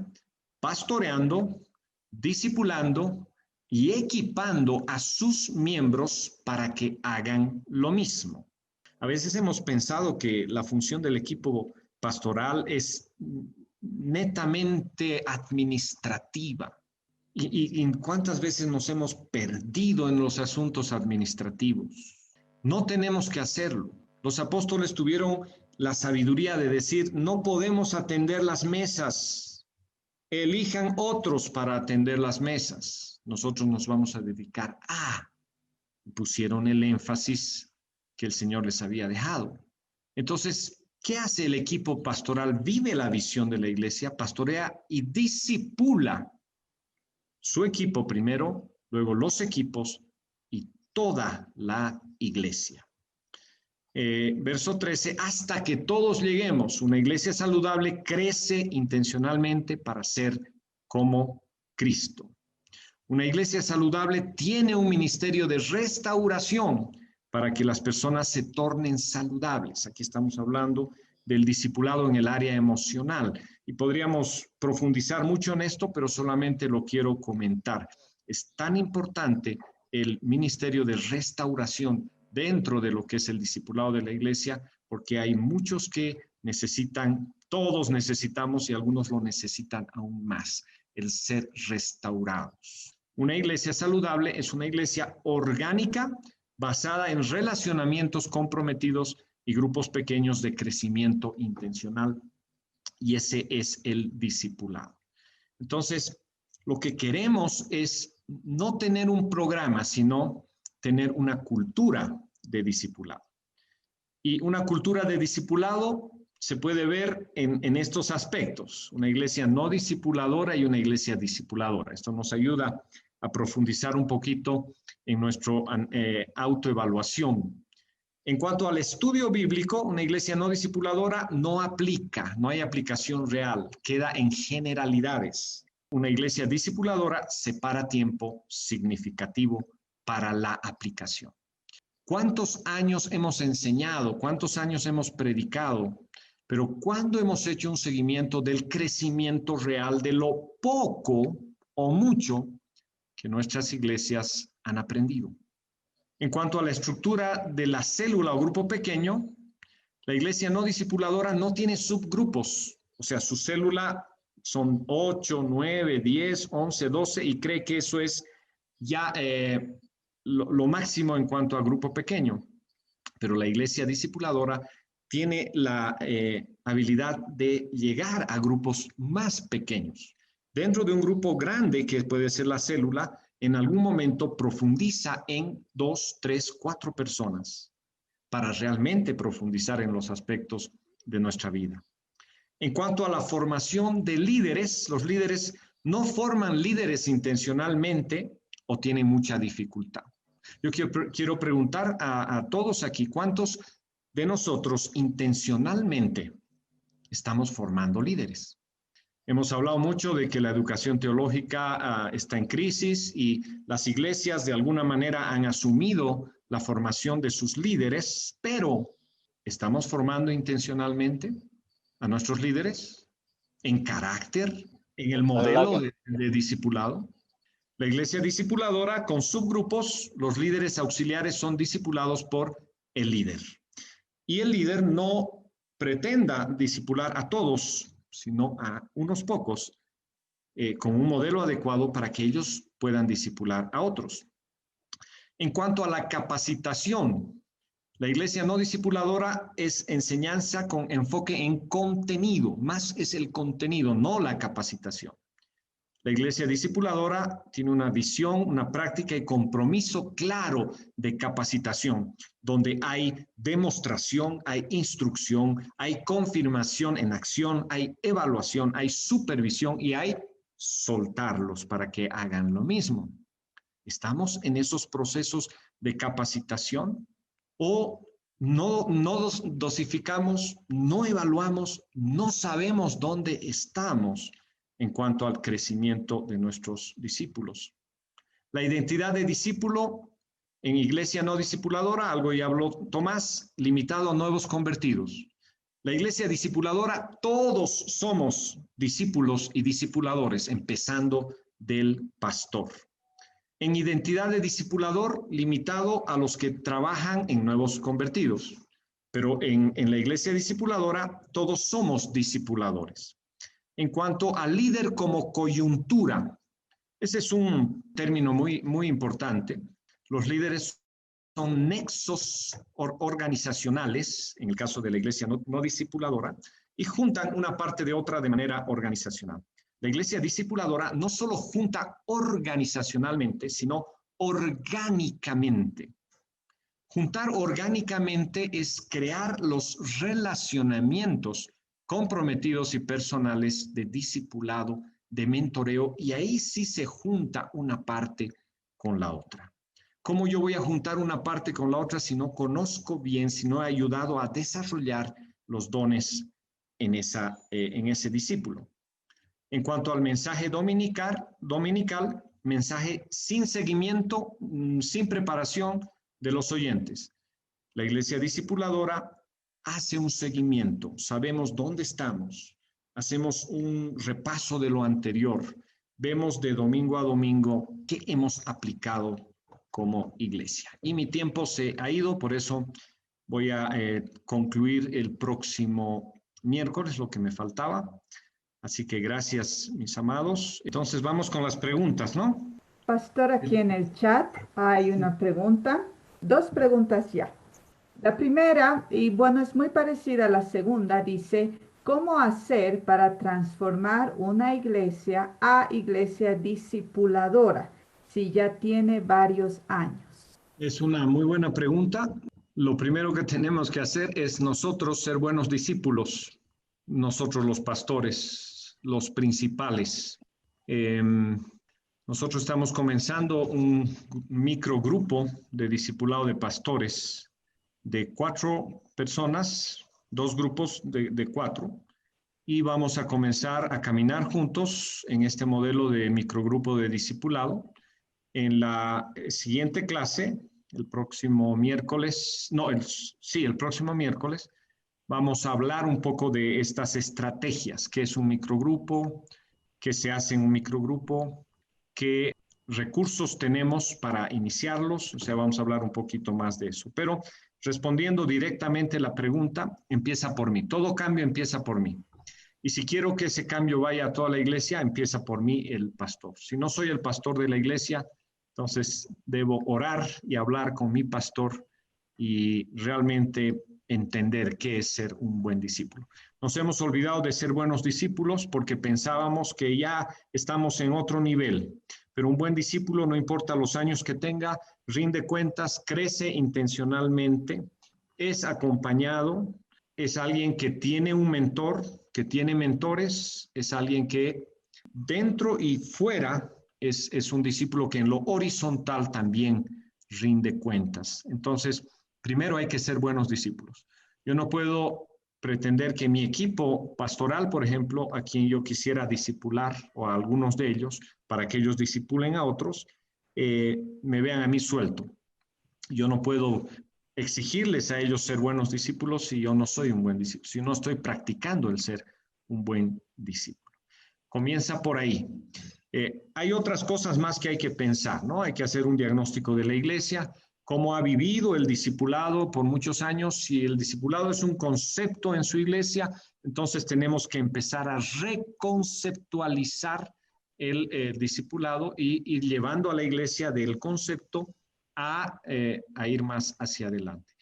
Pastoreando, discipulando y equipando a sus miembros para que hagan lo mismo. A veces hemos pensado que la función del equipo pastoral es netamente administrativa. ¿Y cuántas veces nos hemos perdido en los asuntos administrativos? No tenemos que hacerlo. Los apóstoles tuvieron la sabiduría de decir, no podemos atender las mesas, elijan otros para atender las mesas. Nosotros nos vamos a dedicar a. Pusieron el énfasis que el Señor les había dejado. Entonces, ¿qué hace el equipo pastoral? Vive la visión de la iglesia, pastorea y discipula su equipo primero, luego los equipos y toda la iglesia. Verso 13, hasta que todos lleguemos. Una iglesia saludable crece intencionalmente para ser como Cristo. Una iglesia saludable tiene un ministerio de restauración para que las personas se tornen saludables. Aquí estamos hablando del discipulado en el área emocional y podríamos profundizar mucho en esto, pero solamente lo quiero comentar. Es tan importante el ministerio de restauración dentro de lo que es el discipulado de la iglesia, porque hay muchos que necesitan, todos necesitamos y algunos lo necesitan aún más, el ser restaurados. Una iglesia saludable es una iglesia orgánica basada en relacionamientos comprometidos y grupos pequeños de crecimiento intencional. Y ese es el discipulado. Entonces, lo que queremos es no tener un programa, sino tener una cultura de discipulado. Y una cultura de discipulado se puede ver en estos aspectos, una iglesia no discipuladora y una iglesia discipuladora. Esto nos ayuda a profundizar un poquito en nuestra autoevaluación. En cuanto al estudio bíblico, una iglesia no discipuladora no aplica, no hay aplicación real, queda en generalidades. Una iglesia discipuladora separa tiempo significativo para la aplicación. ¿Cuántos años hemos enseñado? ¿Cuántos años hemos predicado? Pero ¿cuándo hemos hecho un seguimiento del crecimiento real de lo poco o mucho que nuestras iglesias han aprendido? En cuanto a la estructura de la célula o grupo pequeño, la iglesia no discipuladora no tiene subgrupos, o sea, su célula son 8, 9, 10, 11, 12 y cree que eso es ya lo máximo en cuanto a grupo pequeño. Pero la iglesia discipuladora tiene la habilidad de llegar a grupos más pequeños. Dentro de un grupo grande, que puede ser la célula, en algún momento profundiza en 2, 3, 4 personas para realmente profundizar en los aspectos de nuestra vida. En cuanto a la formación de líderes, los líderes no forman líderes intencionalmente o tienen mucha dificultad. Yo quiero preguntar a todos aquí, ¿cuántos de nosotros intencionalmente estamos formando líderes? Hemos hablado mucho de que la educación teológica está en crisis y las iglesias de alguna manera han asumido la formación de sus líderes, pero ¿estamos formando intencionalmente a nuestros líderes en carácter, en el modelo de discipulado? La iglesia discipuladora con subgrupos, los líderes auxiliares son discipulados por el líder. Y el líder no pretenda discipular a todos, sino a unos pocos, con un modelo adecuado para que ellos puedan discipular a otros. En cuanto a la capacitación, la iglesia no discipuladora es enseñanza con enfoque en contenido, más es el contenido, no la capacitación. La iglesia discipuladora tiene una visión, una práctica y compromiso claro de capacitación, donde hay demostración, hay instrucción, hay confirmación en acción, hay evaluación, hay supervisión y hay soltarlos para que hagan lo mismo. ¿Estamos en esos procesos de capacitación? ¿O no dosificamos, no evaluamos, no sabemos dónde estamos en cuanto al crecimiento de nuestros discípulos? La identidad de discípulo en iglesia no discipuladora, algo ya habló Tomás, limitado a nuevos convertidos. La iglesia discipuladora, todos somos discípulos y discipuladores, empezando del pastor. En identidad de discipulador, limitado a los que trabajan en nuevos convertidos. Pero en la iglesia discipuladora, todos somos discipuladores. En cuanto al líder como coyuntura, ese es un término muy importante. Los líderes son nexos organizacionales, en el caso de la iglesia no discipuladora, y juntan una parte de otra de manera organizacional. La iglesia discipuladora no solo junta organizacionalmente, sino orgánicamente. Juntar orgánicamente es crear los relacionamientos comprometidos y personales de discipulado, de mentoreo, y ahí sí se junta una parte con la otra. ¿Cómo yo voy a juntar una parte con la otra si no conozco bien, si no he ayudado a desarrollar los dones en ese discípulo? En cuanto al mensaje dominical, mensaje sin seguimiento, sin preparación de los oyentes. La iglesia discipuladora hace un seguimiento, sabemos dónde estamos, hacemos un repaso de lo anterior, vemos de domingo a domingo qué hemos aplicado como iglesia. Y mi tiempo se ha ido, por eso voy a concluir el próximo miércoles, lo que me faltaba. Así que gracias, mis amados. Entonces vamos con las preguntas, ¿no? Pastor, aquí en el chat hay una pregunta, dos preguntas ya. La primera, y bueno, es muy parecida a la segunda, dice, ¿cómo hacer para transformar una iglesia a iglesia discipuladora si ya tiene varios años? Es una muy buena pregunta. Lo primero que tenemos que hacer es nosotros ser buenos discípulos, nosotros los pastores, los principales. Nosotros estamos comenzando un microgrupo de discipulado de pastores de 4 personas, 2 grupos de 4, y vamos a comenzar a caminar juntos en este modelo de microgrupo de discipulado. En la siguiente clase, el próximo miércoles, el próximo miércoles, vamos a hablar un poco de estas estrategias, qué es un microgrupo, qué se hace en un microgrupo, qué recursos tenemos para iniciarlos, o sea, vamos a hablar un poquito más de eso. Pero respondiendo directamente la pregunta, empieza por mí. Todo cambio empieza por mí. Y si quiero que ese cambio vaya a toda la iglesia, empieza por mí el pastor. Si no soy el pastor de la iglesia, entonces debo orar y hablar con mi pastor y realmente entender qué es ser un buen discípulo. Nos hemos olvidado de ser buenos discípulos porque pensábamos que ya estamos en otro nivel, pero un buen discípulo, no importa los años que tenga, rinde cuentas, crece intencionalmente, es acompañado, es alguien que tiene un mentor, que tiene mentores, es alguien que dentro y fuera es un discípulo que en lo horizontal también rinde cuentas. Entonces, primero hay que ser buenos discípulos. Yo no puedo pretender que mi equipo pastoral, por ejemplo, a quien yo quisiera discipular, o a algunos de ellos, para que ellos discipulen a otros, me vean a mí suelto. Yo no puedo exigirles a ellos ser buenos discípulos si yo no soy un buen discípulo, si no estoy practicando el ser un buen discípulo. Comienza por ahí. Hay otras cosas más que hay que pensar, ¿no? Hay que hacer un diagnóstico de la iglesia, cómo ha vivido el discipulado por muchos años. Si el discipulado es un concepto en su iglesia, entonces tenemos que empezar a reconceptualizar el discipulado y ir llevando a la iglesia del concepto a ir más hacia adelante.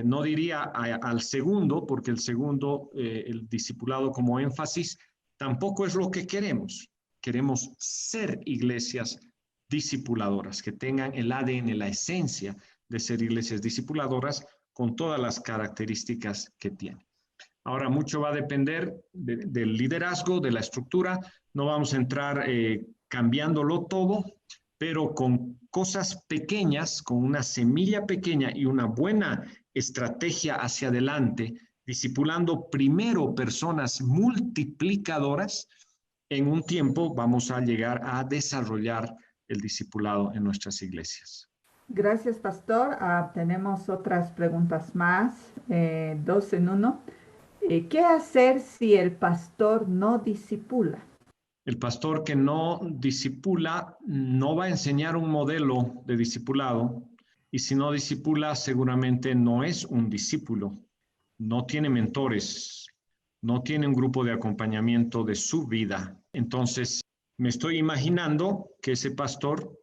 No diría al segundo, porque el segundo, el discipulado como énfasis, tampoco es lo que queremos. Queremos ser iglesias discipuladoras, que tengan el ADN, la esencia de ser iglesias discipuladoras con todas las características que tienen. Ahora, mucho va a depender del liderazgo, de la estructura. No vamos a entrar cambiándolo todo, pero con cosas pequeñas, con una semilla pequeña y una buena estrategia hacia adelante, discipulando primero personas multiplicadoras, en un tiempo vamos a llegar a desarrollar el discipulado en nuestras iglesias. Gracias, pastor. Tenemos otras preguntas más, dos en uno. ¿Qué hacer si el pastor no discipula? El pastor que no discipula no va a enseñar un modelo de discipulado, y si no discipula seguramente no es un discípulo, no tiene mentores, no tiene un grupo de acompañamiento de su vida. Entonces, me estoy imaginando que ese pastor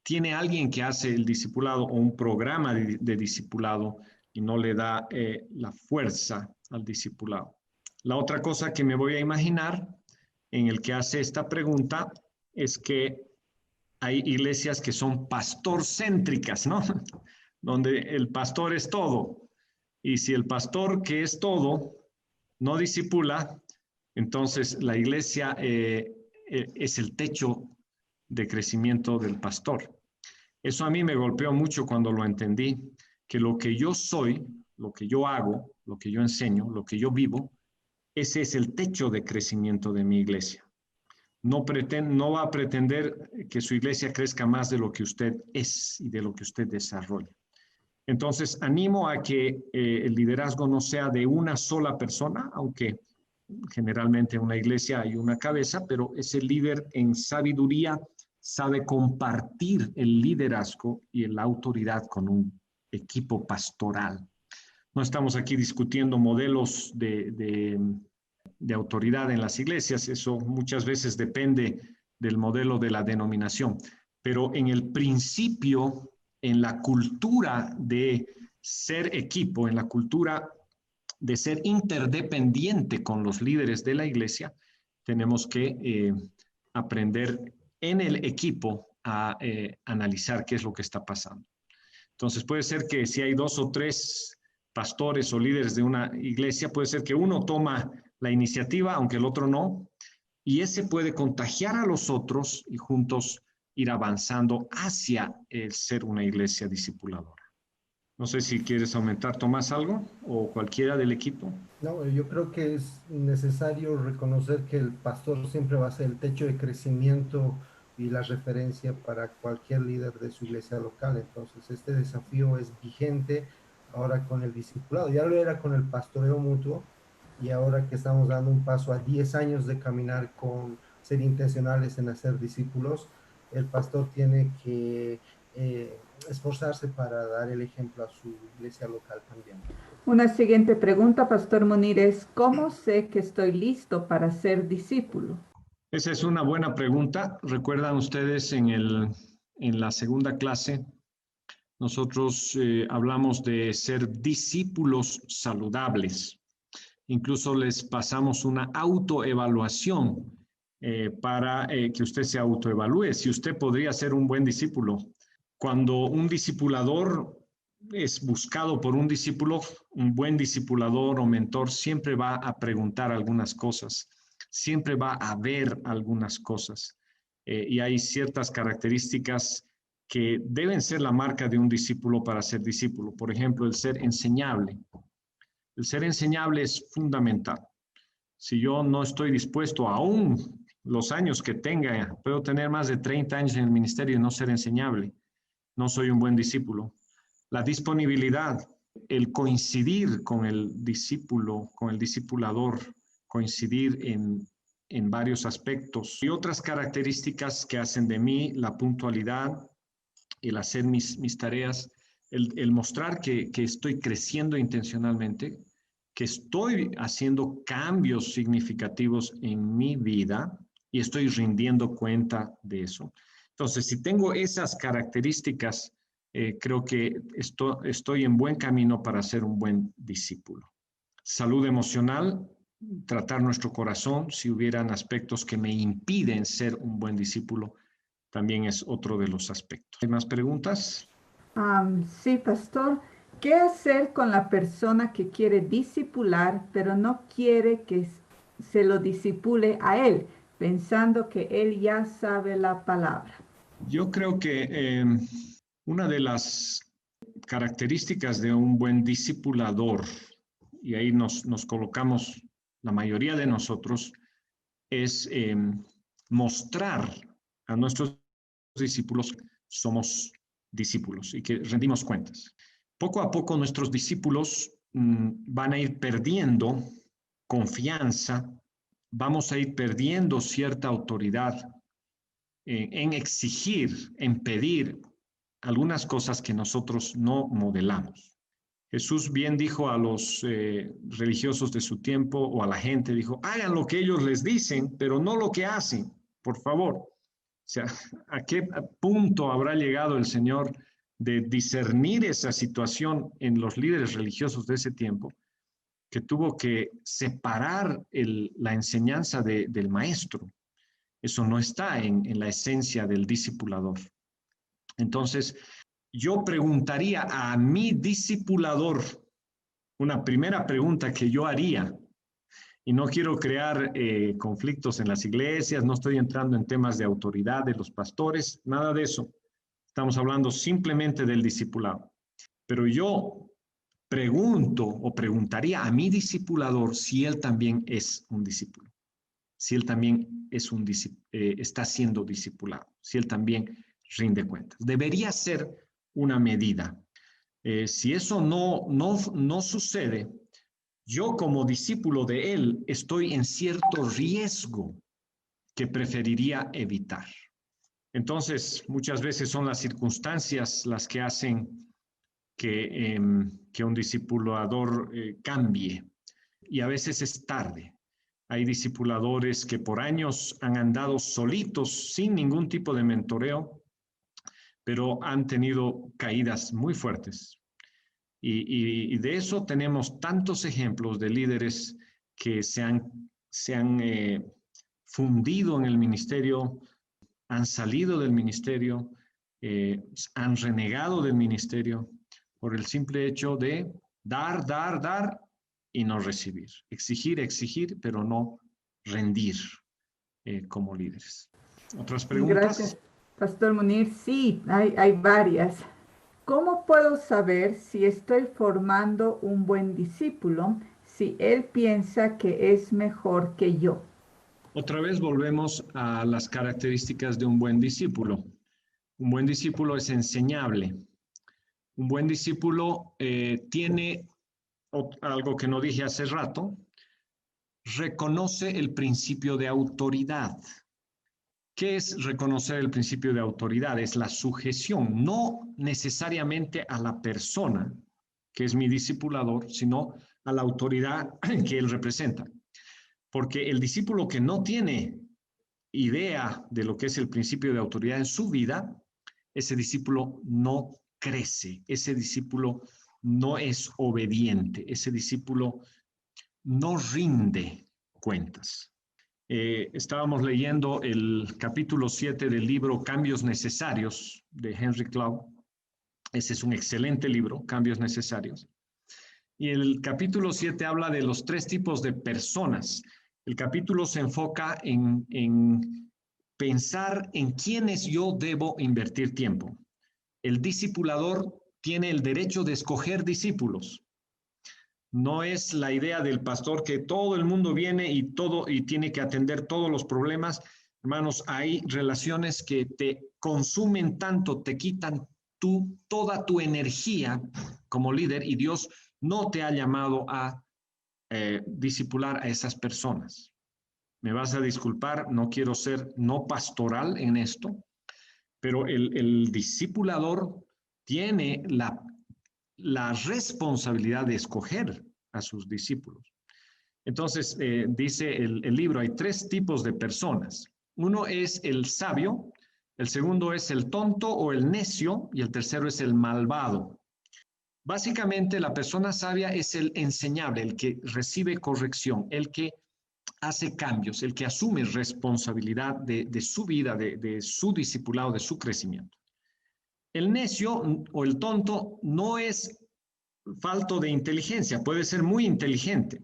tiene alguien que hace el discipulado o un programa de discipulado y no le da la fuerza al discipulado. La otra cosa que me voy a imaginar en el que hace esta pregunta es que hay iglesias que son pastorcéntricas, ¿no? Donde el pastor es todo. Y si el pastor que es todo no discipula, entonces la iglesia es el techo de crecimiento del pastor. Eso a mí me golpeó mucho cuando lo entendí, que lo que yo soy, lo que yo hago, lo que yo enseño, lo que yo vivo, ese es el techo de crecimiento de mi iglesia. No va a pretender que su iglesia crezca más de lo que usted es y de lo que usted desarrolla. Entonces, animo a que el liderazgo no sea de una sola persona, aunque generalmente en una iglesia hay una cabeza, pero ese líder en sabiduría sabe compartir el liderazgo y la autoridad con un equipo pastoral. No estamos aquí discutiendo modelos de autoridad en las iglesias, eso muchas veces depende del modelo de la denominación, pero en el principio, en la cultura de ser equipo, en la cultura de ser interdependiente con los líderes de la iglesia, tenemos que aprender en el equipo a analizar qué es lo que está pasando. Entonces puede ser que si hay 2 o 3 pastores o líderes de una iglesia, puede ser que uno toma la iniciativa, aunque el otro no, y ese puede contagiar a los otros y juntos ir avanzando hacia el ser una iglesia discipuladora. No sé si quieres aumentar, Tomás, algo o cualquiera del equipo. No, yo creo que es necesario reconocer que el pastor siempre va a ser el techo de crecimiento y la referencia para cualquier líder de su iglesia local. Entonces, este desafío es vigente ahora con el discipulado. Ya lo era con el pastoreo mutuo, y ahora que estamos dando un paso a 10 años de caminar con ser intencionales en hacer discípulos, el pastor tiene que esforzarse para dar el ejemplo a su iglesia local también. Una siguiente pregunta, Pastor Munir, es ¿cómo sé que estoy listo para ser discípulo? Esa es una buena pregunta. Recuerdan ustedes en la segunda clase, nosotros hablamos de ser discípulos saludables. Incluso les pasamos una autoevaluación para que usted se autoevalúe. Si usted podría ser un buen discípulo. Cuando un discipulador es buscado por un discípulo, un buen discipulador o mentor siempre va a preguntar algunas cosas, siempre va a ver algunas cosas. Y hay ciertas características que deben ser la marca de un discípulo para ser discípulo. Por ejemplo, el ser enseñable. El ser enseñable es fundamental. Si yo no estoy dispuesto, aún los años que tenga, puedo tener más de 30 años en el ministerio y no ser enseñable, no soy un buen discípulo. La disponibilidad, el coincidir con el discípulo, con el discipulador, coincidir en varios aspectos. Y otras características que hacen de mí la puntualidad, el hacer mis tareas, el mostrar que estoy creciendo intencionalmente, que estoy haciendo cambios significativos en mi vida y estoy rindiendo cuenta de eso. Entonces, si tengo esas características, creo que estoy en buen camino para ser un buen discípulo. Salud emocional, tratar nuestro corazón, si hubieran aspectos que me impiden ser un buen discípulo, también es otro de los aspectos. ¿Hay más preguntas? Sí, pastor. ¿Qué hacer con la persona que quiere discipular, pero no quiere que se lo discipule a él, pensando que él ya sabe la palabra? Yo creo que una de las características de un buen discipulador, y ahí nos colocamos la mayoría de nosotros, es mostrar a nuestros discípulos que somos discípulos y que rendimos cuentas. Poco a poco nuestros discípulos van a ir perdiendo confianza, vamos a ir perdiendo cierta autoridad en exigir, en pedir algunas cosas que nosotros no modelamos. Jesús bien dijo a los religiosos de su tiempo o a la gente, dijo, hagan lo que ellos les dicen, pero no lo que hacen, por favor. O sea, ¿a qué punto habrá llegado el Señor de discernir esa situación en los líderes religiosos de ese tiempo, que tuvo que separar la enseñanza del maestro? Eso no está en la esencia del discipulador. Entonces, yo preguntaría a mi discipulador, una primera pregunta que yo haría, y no quiero crear conflictos en las iglesias, no estoy entrando en temas de autoridad de los pastores, nada de eso. Estamos hablando simplemente del discipulado. Pero yo pregunto o preguntaría a mi discipulador si él también es un discípulo, si él también es está siendo discipulado, si él también rinde cuentas. Debería ser una medida. Si eso no sucede, yo como discípulo de él estoy en cierto riesgo que preferiría evitar. Entonces, muchas veces son las circunstancias las que hacen que un discipulador cambie, y a veces es tarde. Hay discipuladores que por años han andado solitos, sin ningún tipo de mentoreo, pero han tenido caídas muy fuertes. Y de eso tenemos tantos ejemplos de líderes que se han fundido en el ministerio, han salido del ministerio, han renegado del ministerio por el simple hecho de dar y no recibir. Exigir, pero no rendir como líderes. ¿Otras preguntas? Gracias, Pastor Munir. Sí, hay varias. ¿Cómo puedo saber si estoy formando un buen discípulo si él piensa que es mejor que yo? Otra vez volvemos a las características de un buen discípulo. Un buen discípulo es enseñable. Un buen discípulo tiene algo que no dije hace rato, reconoce el principio de autoridad. ¿Qué es reconocer el principio de autoridad? Es la sujeción, no necesariamente a la persona, que es mi discipulador, sino a la autoridad que él representa. Porque el discípulo que no tiene idea de lo que es el principio de autoridad en su vida, ese discípulo no crece, ese discípulo no es obediente, ese discípulo no rinde cuentas. Estábamos leyendo el capítulo 7 del libro Cambios Necesarios de Henry Cloud. Ese es un excelente libro, Cambios Necesarios. Y el capítulo 7 habla de los 3 tipos de personas. El capítulo se enfoca en pensar en quiénes yo debo invertir tiempo. El discipulador tiene el derecho de escoger discípulos. No es la idea del pastor que todo el mundo viene y tiene que atender todos los problemas. Hermanos, hay relaciones que te consumen tanto, te quitan toda tu energía como líder, y Dios no te ha llamado a discipular a esas personas. Me vas a disculpar, no quiero ser no pastoral en esto, pero el discipulador tiene la responsabilidad de escoger a sus discípulos. Entonces, dice el libro, hay 3 tipos de personas. Uno es el sabio, el segundo es el tonto o el necio, y el tercero es el malvado. Básicamente, la persona sabia es el enseñable, el que recibe corrección, el que hace cambios, el que asume responsabilidad de su vida, de su discipulado, de su crecimiento. El necio o el tonto no es falto de inteligencia, puede ser muy inteligente,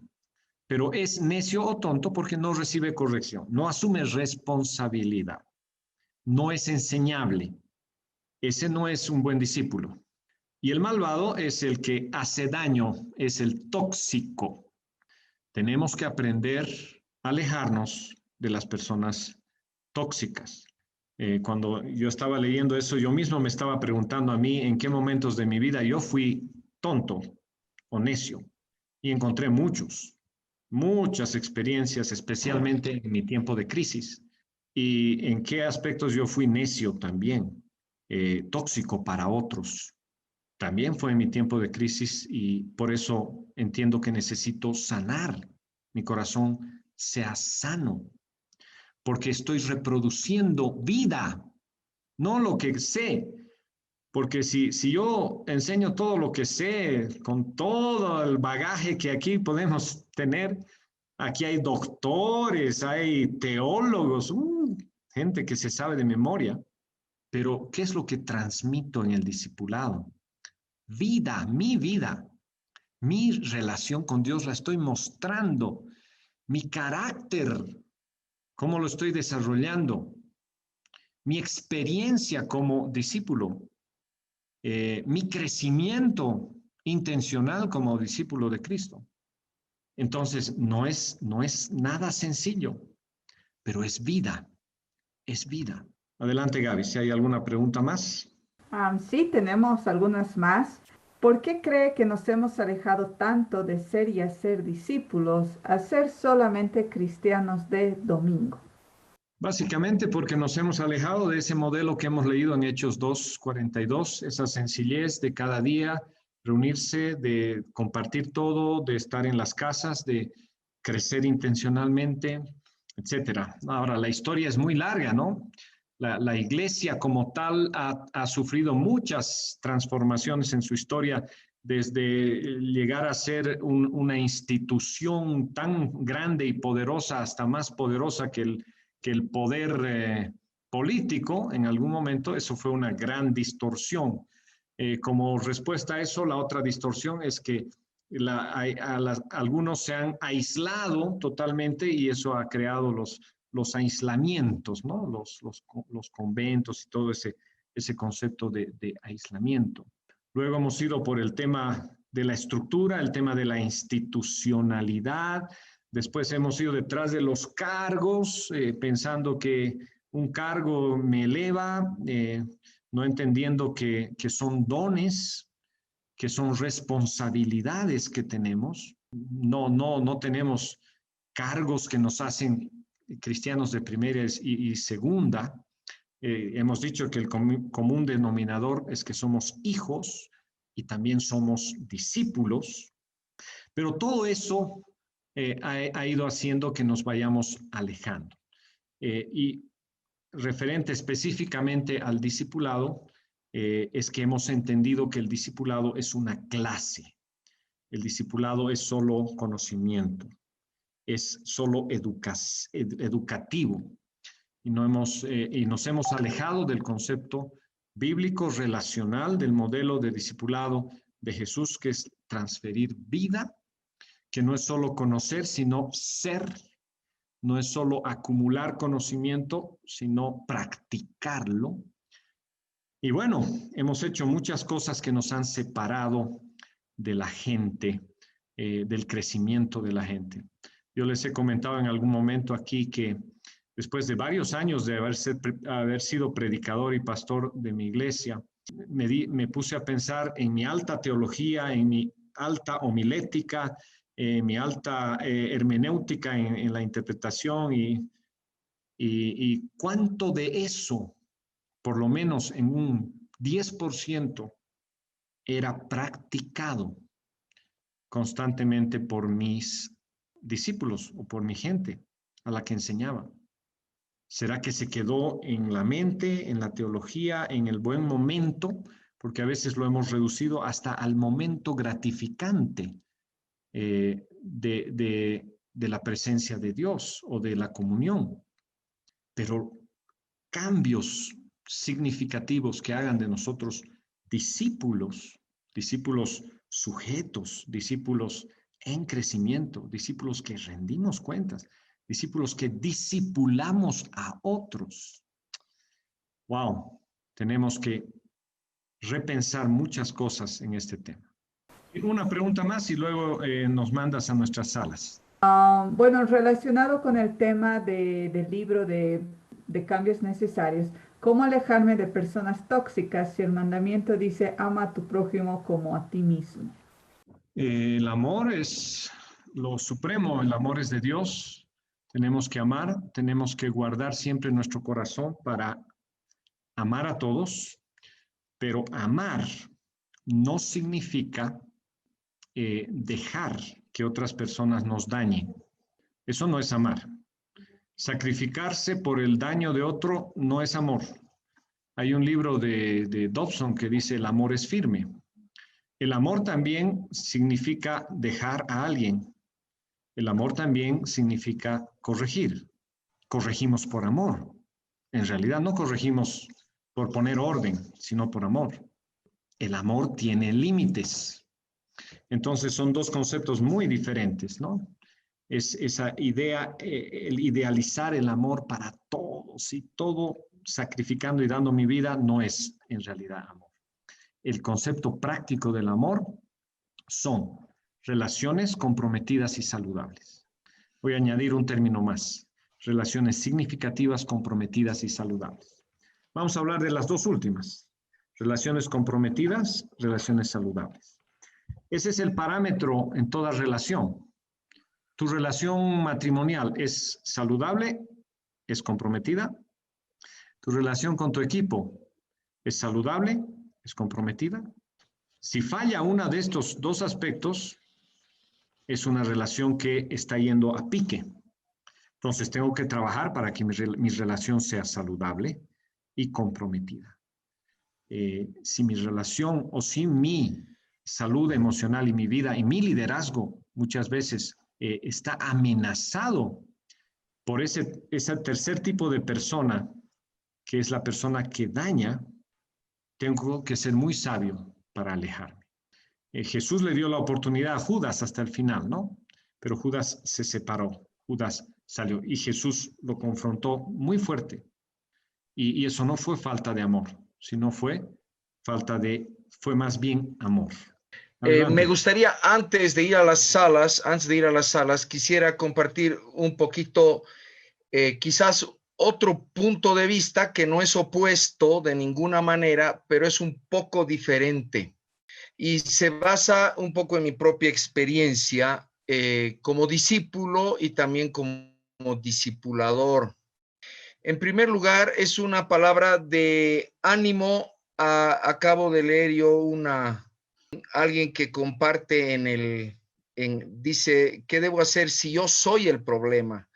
pero es necio o tonto porque no recibe corrección, no asume responsabilidad, no es enseñable. Ese no es un buen discípulo. Y el malvado es el que hace daño, es el tóxico. Tenemos que aprender a alejarnos de las personas tóxicas. Cuando yo estaba leyendo eso, yo mismo me estaba preguntando a mí en qué momentos de mi vida yo fui tonto o necio. Y encontré muchas experiencias, especialmente en mi tiempo de crisis. Y en qué aspectos yo fui necio también, tóxico para otros. También fue en mi tiempo de crisis, y por eso entiendo que necesito sanar. Mi corazón sea sano, porque estoy reproduciendo vida, no lo que sé. Porque si yo enseño todo lo que sé, con todo el bagaje que aquí podemos tener, aquí hay doctores, hay teólogos, gente que se sabe de memoria, pero ¿qué es lo que transmito en el discipulado? Vida, mi relación con Dios la estoy mostrando, mi carácter, cómo lo estoy desarrollando, mi experiencia como discípulo, mi crecimiento intencional como discípulo de Cristo. Entonces, no es nada sencillo, pero es vida, es vida. Adelante, Gaby, si hay alguna pregunta más. Sí, tenemos algunas más. ¿Por qué cree que nos hemos alejado tanto de ser y hacer discípulos a ser solamente cristianos de domingo? Básicamente porque nos hemos alejado de ese modelo que hemos leído en Hechos 2:42, esa sencillez de cada día, reunirse, de compartir todo, de estar en las casas, de crecer intencionalmente, etcétera. Ahora, la historia es muy larga, ¿no? La iglesia como tal ha sufrido muchas transformaciones en su historia, desde llegar a ser una institución tan grande y poderosa hasta más poderosa que el poder político en algún momento. Eso fue una gran distorsión. Como respuesta a eso, la otra distorsión es que algunos se han aislado totalmente, y eso ha creado los aislamientos, ¿no? Los conventos y todo ese concepto de aislamiento. Luego hemos ido por el tema de la estructura, el tema de la institucionalidad. Después hemos ido detrás de los cargos, pensando que un cargo me eleva, no entendiendo que son dones, que son responsabilidades que tenemos. No tenemos cargos que nos hacen cristianos de primera y segunda, hemos dicho que el común denominador es que somos hijos y también somos discípulos, pero todo eso ha ido haciendo que nos vayamos alejando. Y referente específicamente al discipulado, es que hemos entendido que el discipulado es una clase. El discipulado es solo conocimiento, es solo educativo. Y nos hemos alejado del concepto bíblico relacional del modelo de discipulado de Jesús, que es transferir vida, que no es solo conocer, sino ser. No es solo acumular conocimiento, sino practicarlo. Y bueno, hemos hecho muchas cosas que nos han separado de la gente, del crecimiento de la gente. Yo les he comentado en algún momento aquí que después de varios años de haber sido predicador y pastor de mi iglesia, me puse a pensar en mi alta teología, en mi alta homilética, mi alta hermenéutica en la interpretación y cuánto de eso, por lo menos en un 10%, era practicado constantemente por mis discípulos o por mi gente a la que enseñaba. ¿Será que se quedó en la mente, en la teología, en el buen momento? Porque a veces lo hemos reducido hasta al momento gratificante de la presencia de Dios o de la comunión. Pero cambios significativos que hagan de nosotros discípulos sujetos, discípulos en crecimiento, discípulos que rendimos cuentas, discípulos que discipulamos a otros. Wow, tenemos que repensar muchas cosas en este tema. Una pregunta más y luego nos mandas a nuestras salas. Bueno, relacionado con el tema del libro de cambios necesarios, ¿cómo alejarme de personas tóxicas si el mandamiento dice ama a tu prójimo como a ti mismo? El amor es lo supremo, el amor es de Dios. Tenemos que amar, tenemos que guardar siempre nuestro corazón para amar a todos, pero amar no significa dejar que otras personas nos dañen. Eso no es amar. Sacrificarse por el daño de otro no es amor. Hay un libro de Dobson que dice el amor es firme. El amor también significa dejar a alguien. El amor también significa corregir. Corregimos por amor. En realidad no corregimos por poner orden, sino por amor. El amor tiene límites. Entonces son dos conceptos muy diferentes, ¿no? Es esa idea, el idealizar el amor para todos y todo sacrificando y dando mi vida no es en realidad amor. El concepto práctico del amor son relaciones comprometidas y saludables. Voy a añadir un término más, relaciones significativas, comprometidas y saludables. Vamos a hablar de las dos últimas, relaciones comprometidas, relaciones saludables. Ese es el parámetro en toda relación. ¿Tu relación matrimonial es saludable? ¿Es comprometida? ¿Tu relación con tu equipo es saludable? ¿Es comprometida? Si falla uno de estos dos aspectos, es una relación que está yendo a pique. Entonces tengo que trabajar para que mi relación sea saludable y comprometida. Si mi relación o si mi salud emocional y mi vida y mi liderazgo muchas veces está amenazado por ese tercer tipo de persona, que es la persona que daña, tengo que ser muy sabio para alejarme. Jesús le dio la oportunidad a Judas hasta el final, ¿no? Pero Judas se separó, Judas salió y Jesús lo confrontó muy fuerte. Y eso no fue falta de amor, sino fue más bien amor. Me gustaría, antes de ir a las salas, quisiera compartir un poquito, quizás otro punto de vista que no es opuesto de ninguna manera, pero es un poco diferente. Y se basa un poco en mi propia experiencia como discípulo y también como como discipulador. En primer lugar, es una palabra de ánimo. Acabo de leer yo alguien que comparte dice, ¿qué debo hacer si yo soy el problema?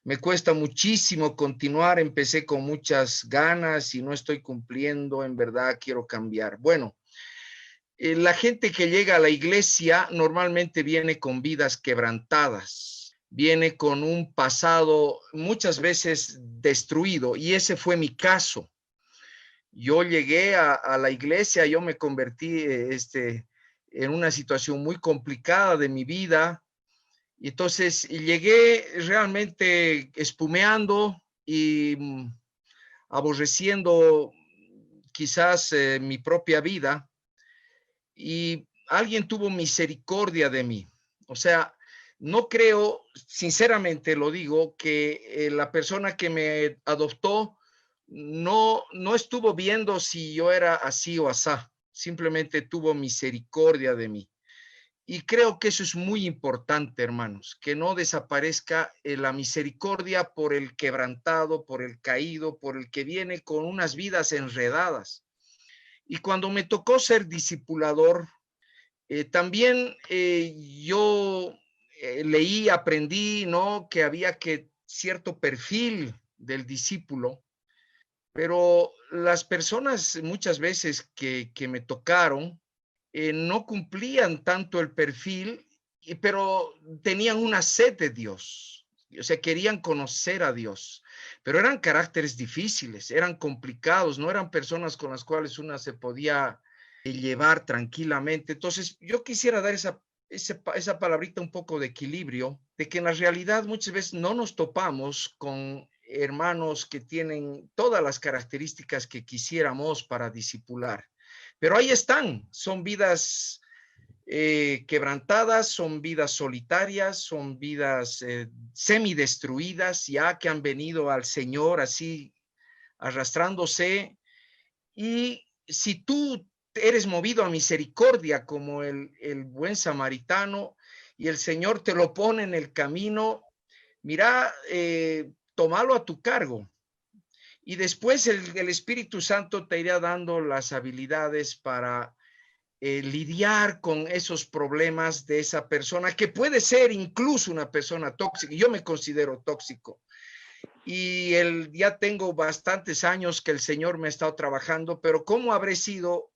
Me cuesta muchísimo continuar, empecé con muchas ganas y no estoy cumpliendo, en verdad quiero cambiar. Bueno, la gente que llega a la iglesia normalmente viene con vidas quebrantadas, viene con un pasado muchas veces destruido, y ese fue mi caso. Yo llegué a la iglesia, yo me convertí en una situación muy complicada de mi vida, y entonces llegué realmente espumeando y aborreciendo quizás mi propia vida, y alguien tuvo misericordia de mí. O sea, no creo, sinceramente lo digo, que la persona que me adoptó no estuvo viendo si yo era así o asá, simplemente tuvo misericordia de mí. Y creo que eso es muy importante, hermanos, que no desaparezca la misericordia por el quebrantado, por el caído, por el que viene con unas vidas enredadas. Y cuando me tocó ser discipulador, también yo leí, aprendí, ¿no?, que había cierto perfil del discípulo, pero las personas muchas veces que me tocaron no cumplían tanto el perfil, pero tenían una sed de Dios, o sea, querían conocer a Dios, pero eran caracteres difíciles, eran complicados, no eran personas con las cuales una se podía llevar tranquilamente. Entonces, yo quisiera dar esa palabrita un poco de equilibrio, de que en la realidad muchas veces no nos topamos con hermanos que tienen todas las características que quisiéramos para discipular. Pero ahí están, son vidas quebrantadas, son vidas solitarias, son vidas semidestruidas, ya que han venido al Señor así arrastrándose. Y si tú eres movido a misericordia como el buen samaritano, y el Señor te lo pone en el camino, mira, tómalo a tu cargo. Y después el Espíritu Santo te irá dando las habilidades para lidiar con esos problemas de esa persona, que puede ser incluso una persona tóxica. Yo me considero tóxico. Y ya tengo bastantes años que el Señor me ha estado trabajando, pero ¿cómo habré sido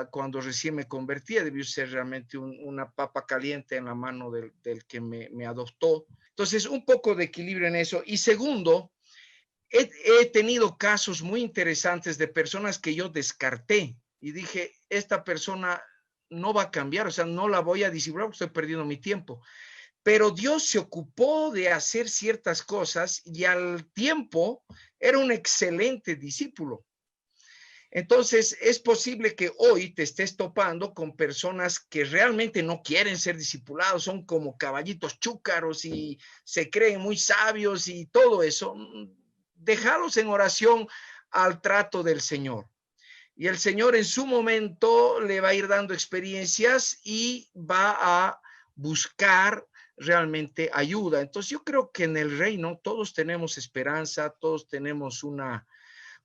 cuando recién me convertí? Debió ser realmente una papa caliente en la mano del que me adoptó. Entonces, un poco de equilibrio en eso. Y segundo, he tenido casos muy interesantes de personas que yo descarté y dije, esta persona no va a cambiar, o sea, no la voy a disimular porque estoy perdiendo mi tiempo. Pero Dios se ocupó de hacer ciertas cosas y al tiempo era un excelente discípulo. Entonces, es posible que hoy te estés topando con personas que realmente no quieren ser discipulados, son como caballitos chúcaros y se creen muy sabios y todo eso. Déjalos en oración al trato del Señor. Y el Señor en su momento le va a ir dando experiencias y va a buscar realmente ayuda. Entonces yo creo que en el reino todos tenemos esperanza, todos tenemos una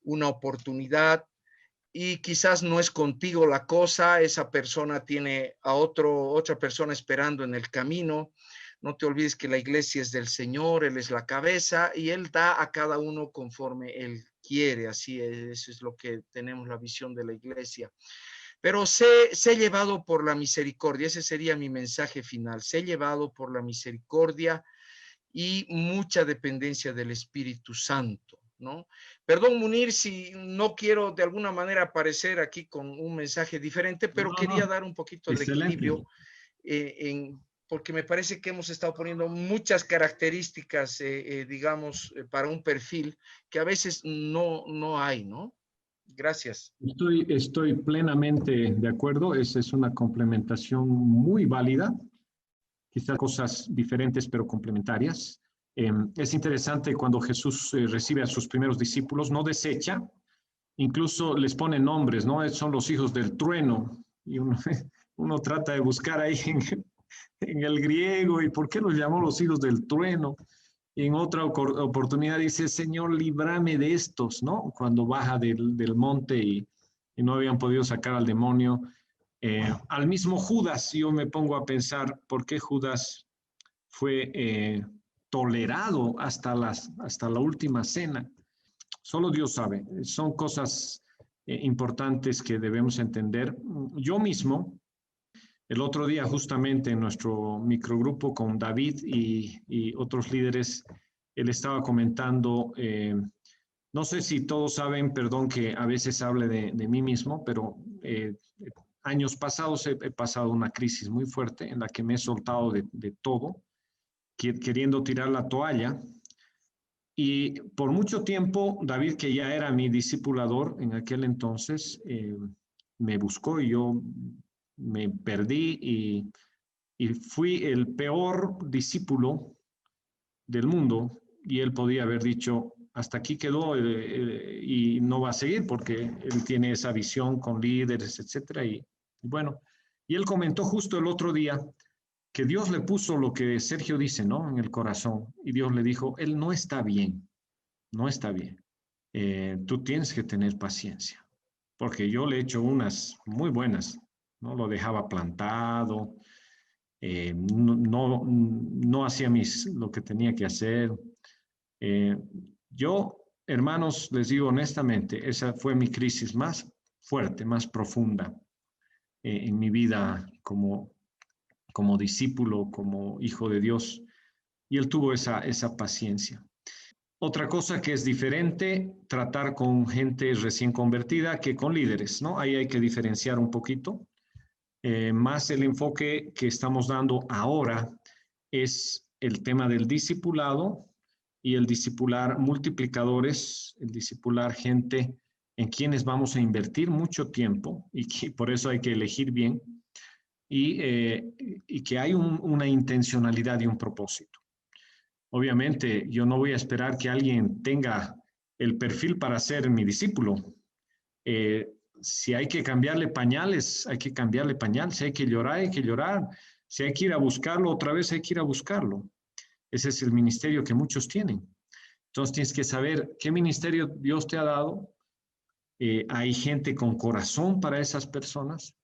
oportunidad, y quizás no es contigo la cosa, esa persona tiene a otra persona esperando en el camino. No te olvides que la iglesia es del Señor, Él es la cabeza y Él da a cada uno conforme Él quiere. Así es, eso es lo que tenemos la visión de la iglesia. Pero sé llevado por la misericordia, ese sería mi mensaje final, sé llevado por la misericordia y mucha dependencia del Espíritu Santo, ¿no? Perdón, Munir, si no quiero de alguna manera aparecer aquí con un mensaje diferente, pero quería dar un poquito de equilibrio porque me parece que hemos estado poniendo muchas características, digamos, para un perfil que a veces no hay, ¿no? Gracias. Estoy plenamente de acuerdo. Esa es una complementación muy válida. Quizás cosas diferentes pero complementarias. Es interesante cuando Jesús recibe a sus primeros discípulos, no desecha, incluso les pone nombres, ¿no? Son los hijos del trueno. Y uno trata de buscar ahí en el griego, ¿y por qué los llamó los hijos del trueno? Y en otra oportunidad dice, Señor, líbrame de estos, ¿no? Cuando baja del monte y no habían podido sacar al demonio. Al mismo Judas, yo me pongo a pensar por qué Judas fue tolerado hasta la última cena. Solo Dios sabe. Son cosas importantes que debemos entender. Yo mismo, el otro día justamente en nuestro microgrupo con David y otros líderes, él estaba comentando, no sé si todos saben, perdón que a veces hable de mí mismo, pero años pasados he pasado una crisis muy fuerte en la que me he soltado de todo, queriendo tirar la toalla. Y por mucho tiempo, David, que ya era mi discipulador en aquel entonces, me buscó y yo me perdí y fui el peor discípulo del mundo y él podía haber dicho, hasta aquí quedó y no va a seguir porque él tiene esa visión con líderes, etcétera. Y bueno, y él comentó justo el otro día que Dios le puso lo que Sergio dice, ¿no? En el corazón. Y Dios le dijo, él no está bien, no está bien. Tú tienes que tener paciencia, porque yo le he hecho unas muy buenas, ¿no? Lo dejaba plantado, no hacía lo que tenía que hacer. Yo, hermanos, les digo honestamente, esa fue mi crisis más fuerte, más profunda en mi vida como discípulo, como hijo de Dios. Y él tuvo esa paciencia. Otra cosa que es diferente, tratar con gente recién convertida que con líderes, ¿no? Ahí hay que diferenciar un poquito. Más el enfoque que estamos dando ahora es el tema del discipulado y el discipular multiplicadores, el discipular gente en quienes vamos a invertir mucho tiempo y que por eso hay que elegir bien y que hay una intencionalidad y un propósito. Obviamente, yo no voy a esperar que alguien tenga el perfil para ser mi discípulo. Si hay que cambiarle pañales, hay que cambiarle pañales. Si hay que llorar, hay que llorar. Si hay que ir a buscarlo otra vez, hay que ir a buscarlo. Ese es el ministerio que muchos tienen. Entonces tienes que saber qué ministerio Dios te ha dado. Hay gente con corazón para esas personas.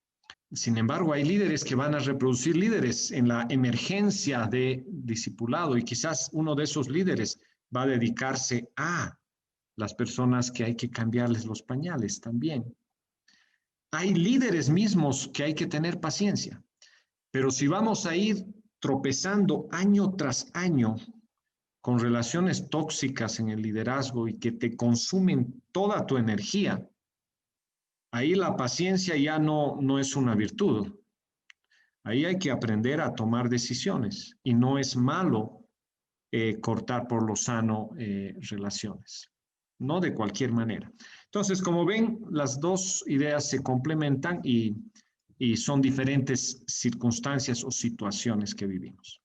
Sin embargo, hay líderes que van a reproducir líderes en la emergencia de discipulado y quizás uno de esos líderes va a dedicarse a las personas que hay que cambiarles los pañales también. Hay líderes mismos que hay que tener paciencia, pero si vamos a ir tropezando año tras año con relaciones tóxicas en el liderazgo y que te consumen toda tu energía, ahí la paciencia ya no es una virtud. Ahí hay que aprender a tomar decisiones y no es malo cortar por lo sano relaciones, no de cualquier manera. Entonces, como ven, las dos ideas se complementan y son diferentes circunstancias o situaciones que vivimos.